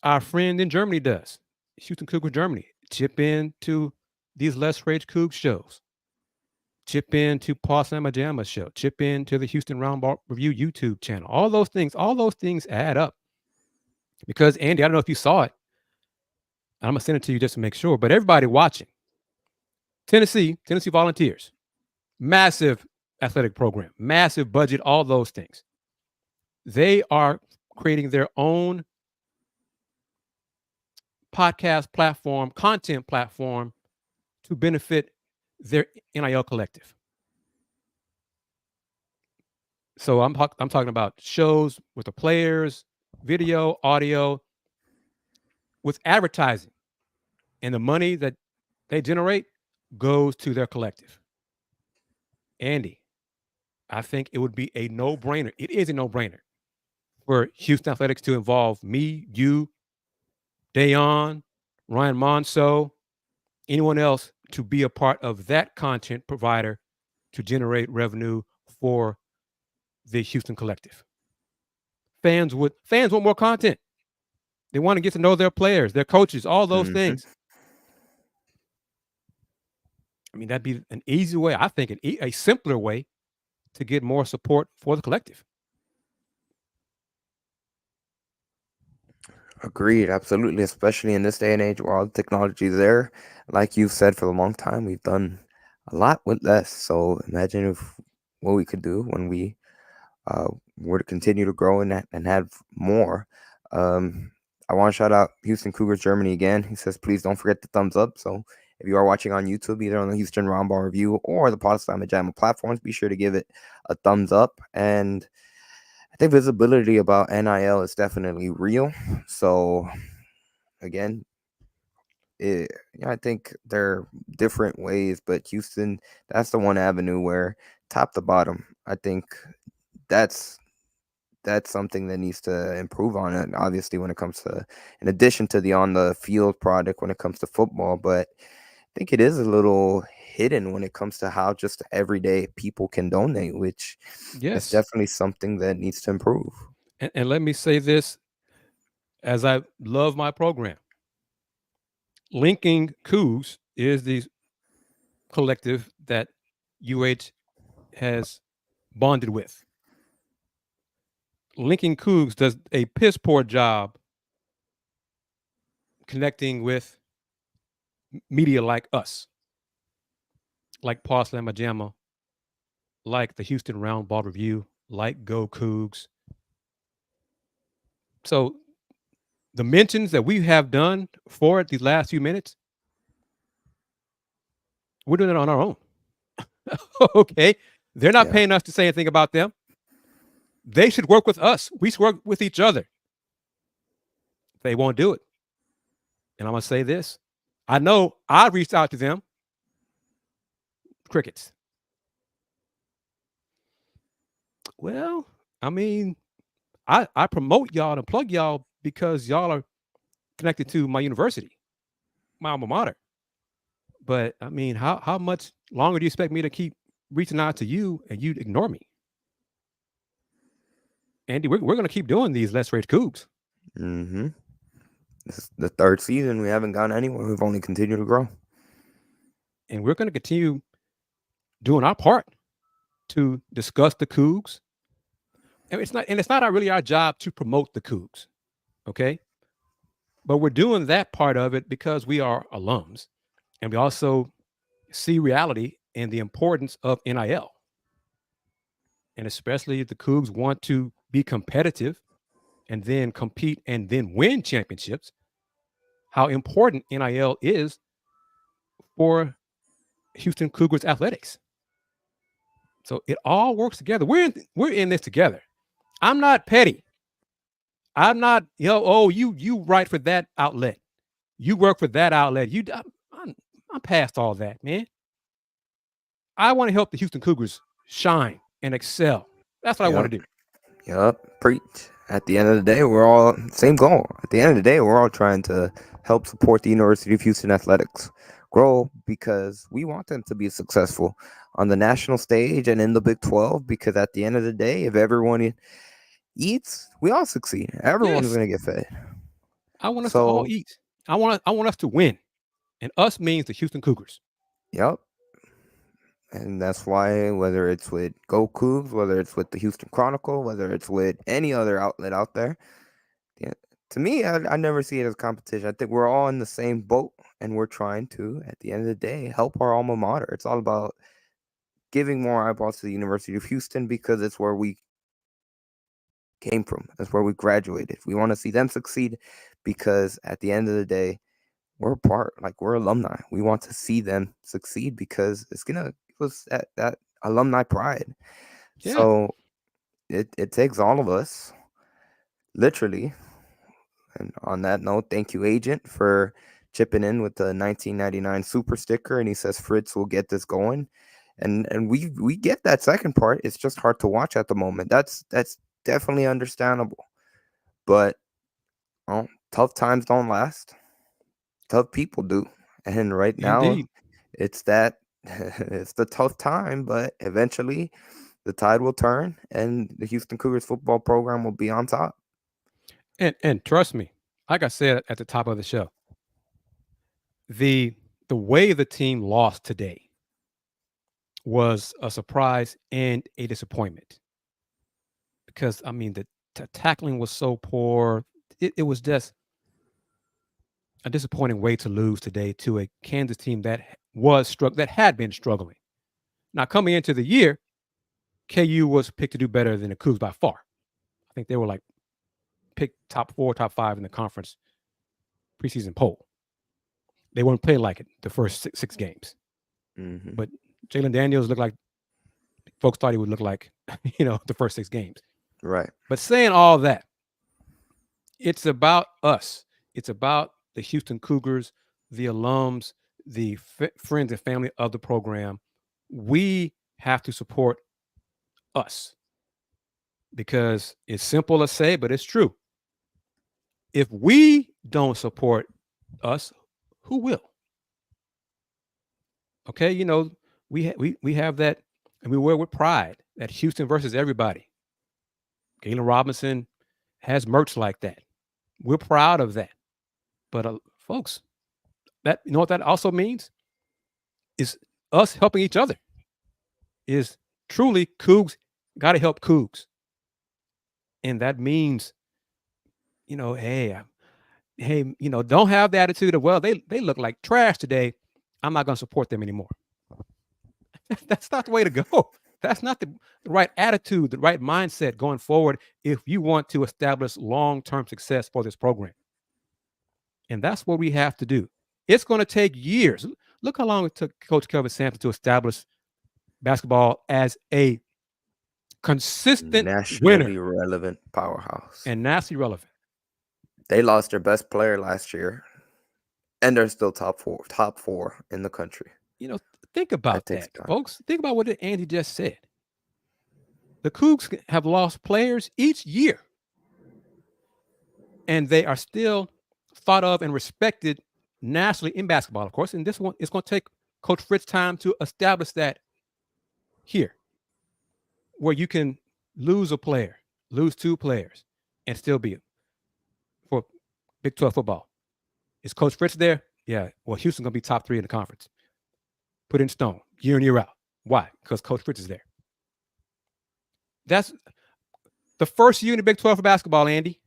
our friend in Germany does, Houston Cougars Germany. Chip in to these Let's Rage Coogs shows. Chip in to Paul Samajama's show. Chip in to the Houston Roundball Review YouTube channel. All those things add up. Because, Andy, I don't know if you saw it. I'm going to send it to you just to make sure. But everybody watching, Tennessee Volunteers, massive athletic program, massive budget, all those things. They are creating their own podcast platform, content platform to benefit their NIL collective. So I'm talking about shows with the players, video, audio, with advertising. And the money that they generate goes to their collective. Andy, I think it would be a no-brainer. It is a no-brainer for Houston Athletics to involve me, you, Dayon, Ryan Monso, anyone else to be a part of that content provider to generate revenue for the Houston collective. Fans want more content. They want to get to know their players, their coaches, all those things. I mean, that'd be an easy way. I think a simpler way to get more support for the collective. Agreed, absolutely, especially in this day and age where all the technology is there. Like you've said for a long time, we've done a lot with less. So imagine if what we could do when we were to continue to grow and have more. I want to shout out Houston Cougars Germany again. He says, please don't forget the thumbs up. So if you are watching on YouTube, either on the Houston Roundball Review or the Potsdam and Jamma platforms, be sure to give it a thumbs up. And I think visibility about NIL is definitely real. So again, I think there are different ways, but Houston, that's the one avenue where top to bottom, I think that's something that needs to improve on it. Obviously, when it comes to, in addition to the on the field product, when it comes to football, but I think it is a little hidden when it comes to how just everyday people can donate, which is definitely something that needs to improve. And let me say this, as I love my program, Linking Cougs is the collective that UH has bonded with. Linking Cougs does a piss poor job connecting with media like us, like Potsdam Jamma, like the Houston Roundball Review, like Go Cougs. So the mentions that we have done for it these last few minutes, we're doing it on our own. Okay. They're not paying us to say anything about them. They should work with us. We should work with each other. They won't do it. And I'm going to say this. I know I reached out to them. Crickets. Well, I mean, I promote y'all and plug y'all because y'all are connected to my university, my alma mater. But I mean, how much longer do you expect me to keep reaching out to you and you'd ignore me? Andy, we're going to keep doing these Let's Rage Coogs. Mm-hmm. This is the third season. We haven't gone anywhere. We've only continued to grow. And we're going to continue doing our part to discuss the Cougs. And it's not really our job to promote the Cougs. Okay. But we're doing that part of it because we are alums. And we also see reality and the importance of NIL. And especially if the Cougs want to be competitive and then compete and then win championships, how important NIL is for Houston Cougars athletics. So it all works together. We're in this together. I'm not petty. I'm not, you write for that outlet. You work for that outlet. I'm past all that, man. I want to help the Houston Cougars shine and excel. That's what I want to do. Yup, preach. At the end of the day, we're all same goal. At the end of the day, we're all trying to help support the University of Houston athletics grow because we want them to be successful on the national stage and in the Big 12. Because at the end of the day, if everyone eats, we all succeed. Everyone's going to get fed. I want us to all eat. I want us to win, and us means the Houston Cougars. Yep. And that's why, whether it's with Go Cougs, whether it's with the Houston Chronicle, whether it's with any other outlet out there, to me, I never see it as competition. I think we're all in the same boat, and we're trying to, at the end of the day, help our alma mater. It's all about giving more eyeballs to the University of Houston because it's where we came from. That's where we graduated. We want to see them succeed because at the end of the day, we're we're alumni. We want to see them succeed because it's going to give us that alumni pride. Yeah. So it takes all of us, literally. And on that note, thank you, Agent, for chipping in with the 1999 super sticker. And he says Fritz will get this going. And we get that second part. It's just hard to watch at the moment. That's definitely understandable. But tough times don't last. Tough people do. And right now, Indeed. It's the tough time, but eventually the tide will turn and the Houston Cougars football program will be on top. And trust me, like I said at the top of the show, the way the team lost today was a surprise and a disappointment. Because, I mean, the tackling was so poor. It was just a disappointing way to lose today to a Kansas team that had been struggling. Now, coming into the year, KU was picked to do better than the Cougs by far. I think they were like picked top 4, top 5 in the conference preseason poll. They weren't playing like it the first six games. Mm-hmm. But Jaylen Daniels looked like folks thought he would look like, the first 6 games. Right. But saying all that, it's about us. It's about the Houston Cougars, the alums, the friends and family of the program. We have to support us because it's simple to say, but it's true. If we don't support us, who will? Okay, we have that, and we wear with pride that Houston versus everybody. Galen Robinson has merch like that. We're proud of that. But folks, that what that also means is us helping each other. Is truly Cougs got to help Cougs, and that means, hey, don't have the attitude of, well, they look like trash today, I'm not going to support them anymore. That's not the way to go. That's not the right attitude, the right mindset going forward if you want to establish long-term success for this program. And that's what we have to do. It's going to take years. Look how long it took Coach Kelvin Sampson to establish basketball as a consistent nationally winner relevant powerhouse. and nationally relevant. They lost their best player last year, and they're still top four in the country. Think about takes that, time. folks. Think about what Andy just said. The Cougs have lost players each year, and they are still thought of and respected nationally in basketball, of course. And this one is going to take Coach Fritz time to establish that here, where you can lose a player, lose 2 players, and still be for Big 12 football. Is Coach Fritz there? Yeah. Well, Houston's going to be top 3 in the conference. Put in stone, year in, year out. Why? Because Coach Fritz is there. That's the first year in the Big 12 for basketball, Andy.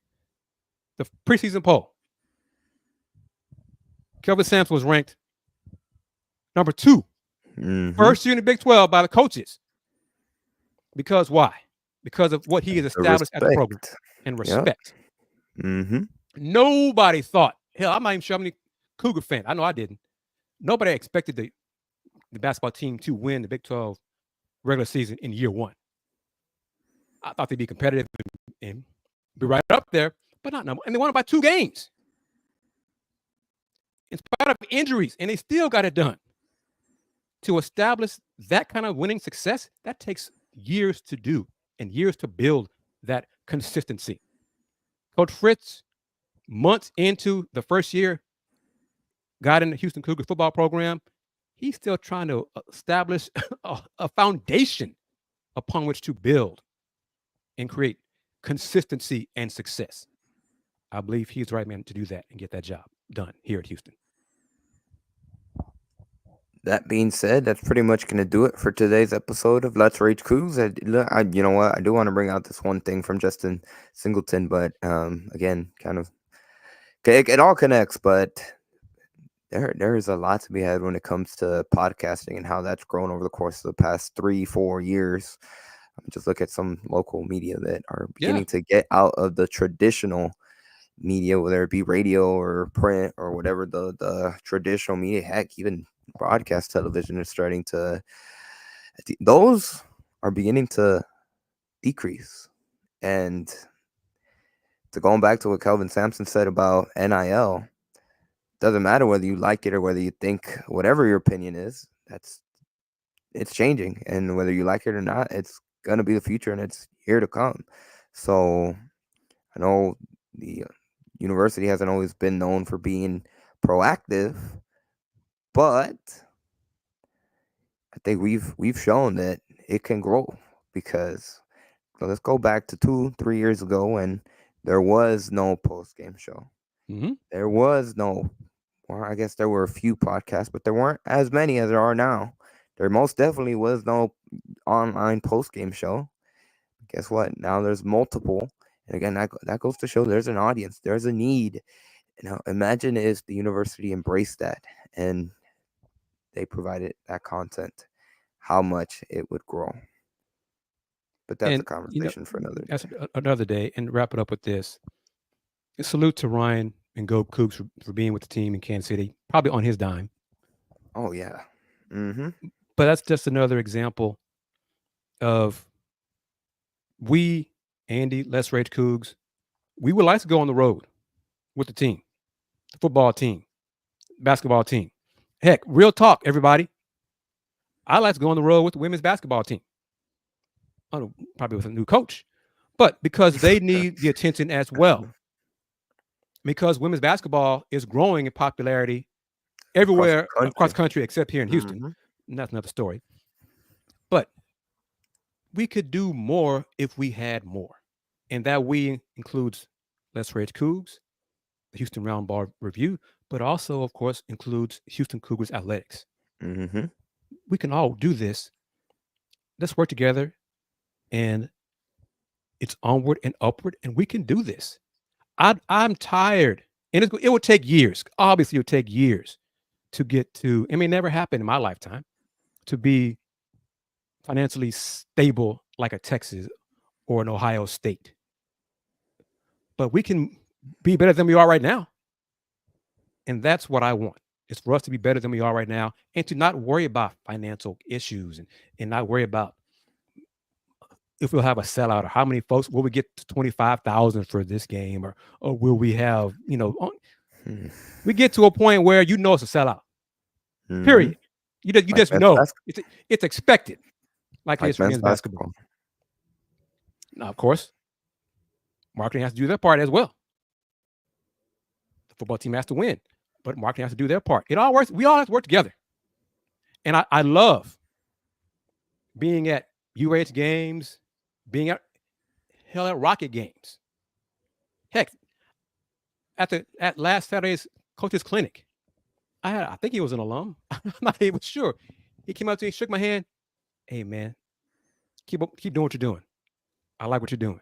The preseason poll. Kelvin Sampson was ranked number 2. Mm-hmm. First year in the Big 12 by the coaches. Because why? Because of what he has established at the program and respect. Yep. Mm-hmm. Nobody thought, hell, I'm not even sure how many Cougar fans. I know I didn't. Nobody expected the basketball team to win the Big 12 regular season in year 1. I thought they'd be competitive and be right up there, but not number. And they won it by 2 games. In spite of injuries, and they still got it done. To establish that kind of winning success, that takes years to do and years to build that consistency. Coach Fritz, months into the first year, got in the Houston Cougars football program. He's still trying to establish a foundation upon which to build and create consistency and success. I believe he's the right man to do that and get that job done here at Houston. That being said, that's pretty much going to do it for today's episode of Let's Rage Coogs. You know what? I do want to bring out this one thing from Justin Singleton, but again, kind of, it all connects, but there is a lot to be had when it comes to podcasting and how that's grown over the course of the past 3-4 years. Just look at some local media that are beginning to get out of the traditional media, whether it be radio or print or whatever the traditional media, heck, even broadcast television is starting to, those are beginning to decrease. And to going back to what Kelvin Sampson said about NIL, doesn't matter whether you like it or whether you think whatever your opinion is, it's changing. And whether you like it or not, it's going to be the future and it's here to come. So I know the university hasn't always been known for being proactive, but I think we've shown that it can grow, because let's go back to 2-3 years ago when there was no post-game show. Mm-hmm. There was no, or I guess there were a few podcasts, but there weren't as many as there are now. there most definitely was no online post-game show. Guess what? Now there's multiple. And again, that goes to show there's an audience. There's a need. Imagine if the university embraced that and they provided that content, how much it would grow. But that's a conversation for another day. That's another day. And wrap it up with this. A salute to Ryan and Go Coogs for being with the team in Kansas City, probably on his dime. Oh, yeah. Mm-hmm. But that's just another example of we, Andy, Let's Rage Coogs, we would like to go on the road with the team, the football team, basketball team. Heck, real talk, everybody. I like to go on the road with the women's basketball team. Probably with a new coach, but because they need the attention as well. Because women's basketball is growing in popularity everywhere across the country except here in Houston. Mm-hmm. And that's another story. But we could do more if we had more. And that we includes Let's Rage Coogs, the Houston Roundball Review, but also, of course, includes Houston Cougars Athletics. Mm-hmm. We can all do this. Let's work together, and it's onward and upward, and we can do this. I'm tired, and it will take years. Obviously, it will take years to get to. I mean, it never happened in my lifetime to be financially stable like a Texas or an Ohio State. But we can be better than we are right now. And that's what I want. It's for us to be better than we are right now and to not worry about financial issues and not worry about if we'll have a sellout or how many folks will we get to 25,000 for this game or will we have, we get to a point where it's a sellout. Mm-hmm. Period. You just know it's expected. Like it's men's basketball. Now, of course, marketing has to do their part as well. The football team has to win, but marketing has to do their part. It all works. We all have to work together. And I love being at UH games, being at Rocket games. Heck, at last Saturday's coach's clinic, I think he was an alum. I'm not even sure. He came up to me, shook my hand. Hey man, keep doing what you're doing. I like what you're doing.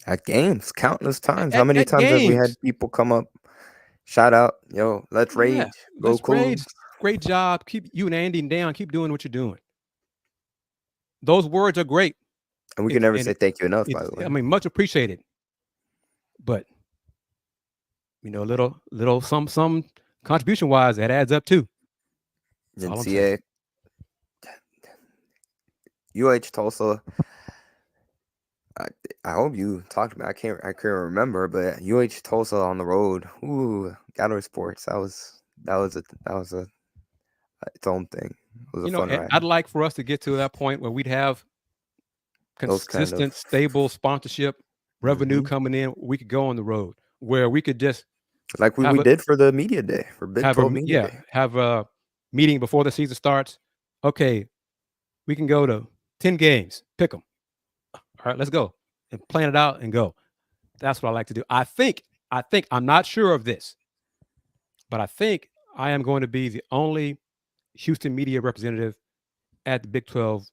At games, countless times. How many times have we had people come up, shout out, let's rage, go Coogs. Great job. Keep you and Andy down. Keep doing what you're doing. Those words are great. And we can never say thank you enough, by the way. I mean, much appreciated. But little some contribution wise, that adds up too. NCA. UH Tulsa. I hope you talked about. I can't remember, but UH Tulsa on the road. Ooh, Gallery Sports. That was its own thing. It was a fun ride. I'd like for us to get to that point where we'd have consistent, stable sponsorship revenue coming in. We could go on the road where we could just like we did for the media day for Big 12 Media Day. Have a meeting before the season starts. Okay, we can go to 10 games. Pick them. All right, let's go and plan it out and go. That's what I like to do. I think I'm not sure of this, but I think I am going to be the only Houston media representative at the Big 12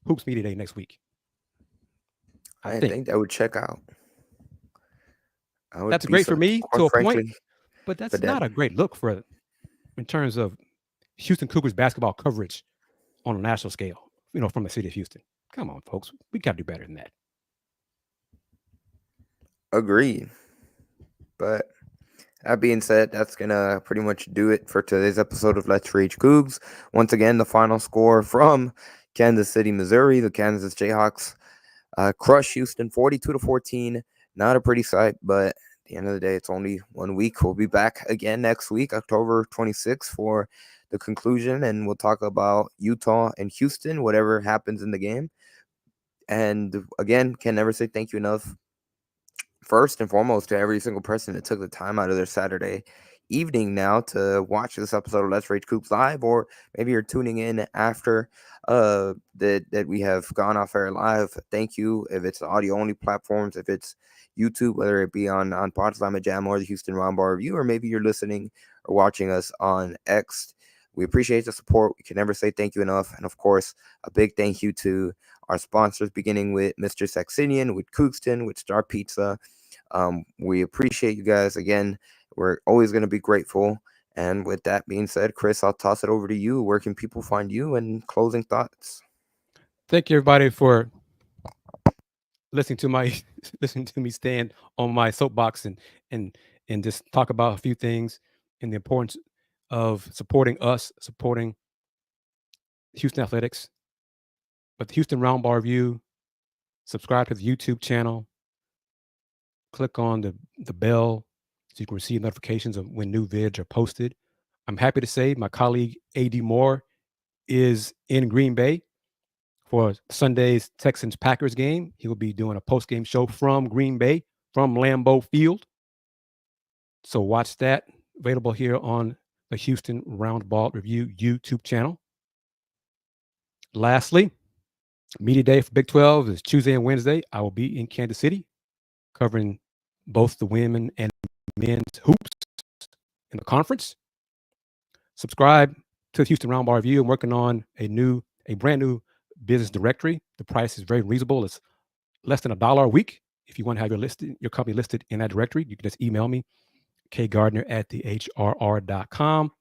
Hoops Media Day next week. I think that would check out. That's great for me to a point, but that's not a great look for it in terms of Houston Cougars basketball coverage on a national scale, from the city of Houston. Come on, folks. We got to do better than that. Agreed. But that being said, that's going to pretty much do it for today's episode of Let's Rage Coogs. Once again, the final score from Kansas City, Missouri. The Kansas Jayhawks crush Houston 42-14. Not a pretty sight, but at the end of the day, it's only 1 week. We'll be back again next week, October 26th, for the conclusion, and we'll talk about Utah and Houston, whatever happens in the game. And again, can never say thank you enough, first and foremost, to every single person that took the time out of their Saturday evening now to watch this episode of Let's Rage Coogs live, or maybe you're tuning in after that we have gone off air live. Thank you. If it's audio only platforms, if it's YouTube, whether it be on Pod Slam Jam or the Houston Roundball Review, or maybe you're listening or watching us on X, We appreciate the support. We can never say thank you enough. And of course, a big thank you to our sponsors, beginning with Mr. Saxenian, with Coogston, with Star Pizza. We appreciate you guys. Again, we're always going to be grateful. And with that being said, Kris, I'll toss it over to you. Where can people find you, and closing thoughts? Thank you, everybody, for listening to me stand on my soapbox and just talk about a few things and the importance of supporting us, supporting Houston athletics. But the Houston Roundball Review, subscribe to the YouTube channel, click on the bell so you can receive notifications of when new vids are posted. I'm happy to say my colleague A.D. Moore is in Green Bay for Sunday's Texans-Packers game. He will be doing a post-game show from Green Bay, from Lambeau Field. So watch that, available here on the Houston Roundball Review YouTube channel. Lastly, Media Day for Big 12 is Tuesday and Wednesday. I will be in Kansas City covering both the women and men's hoops in the conference. Subscribe to the Houston Roundball Review. I'm working on a brand new business directory. The price is very reasonable. It's less than $1 a week. If you want to have your company listed in that directory, you can just email me, kgardner@thehrr.com.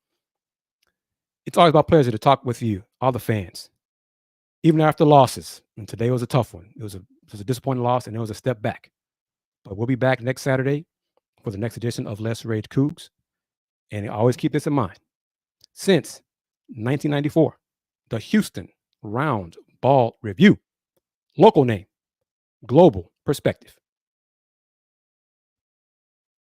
It's always my pleasure to talk with you, all the fans, even after losses. And today was a tough one. It was a disappointing loss, and it was a step back. But we'll be back next Saturday for the next edition of Let's Rage Coogs. And always keep this in mind. Since 1994, the Houston Round Ball Review, local name, global perspective.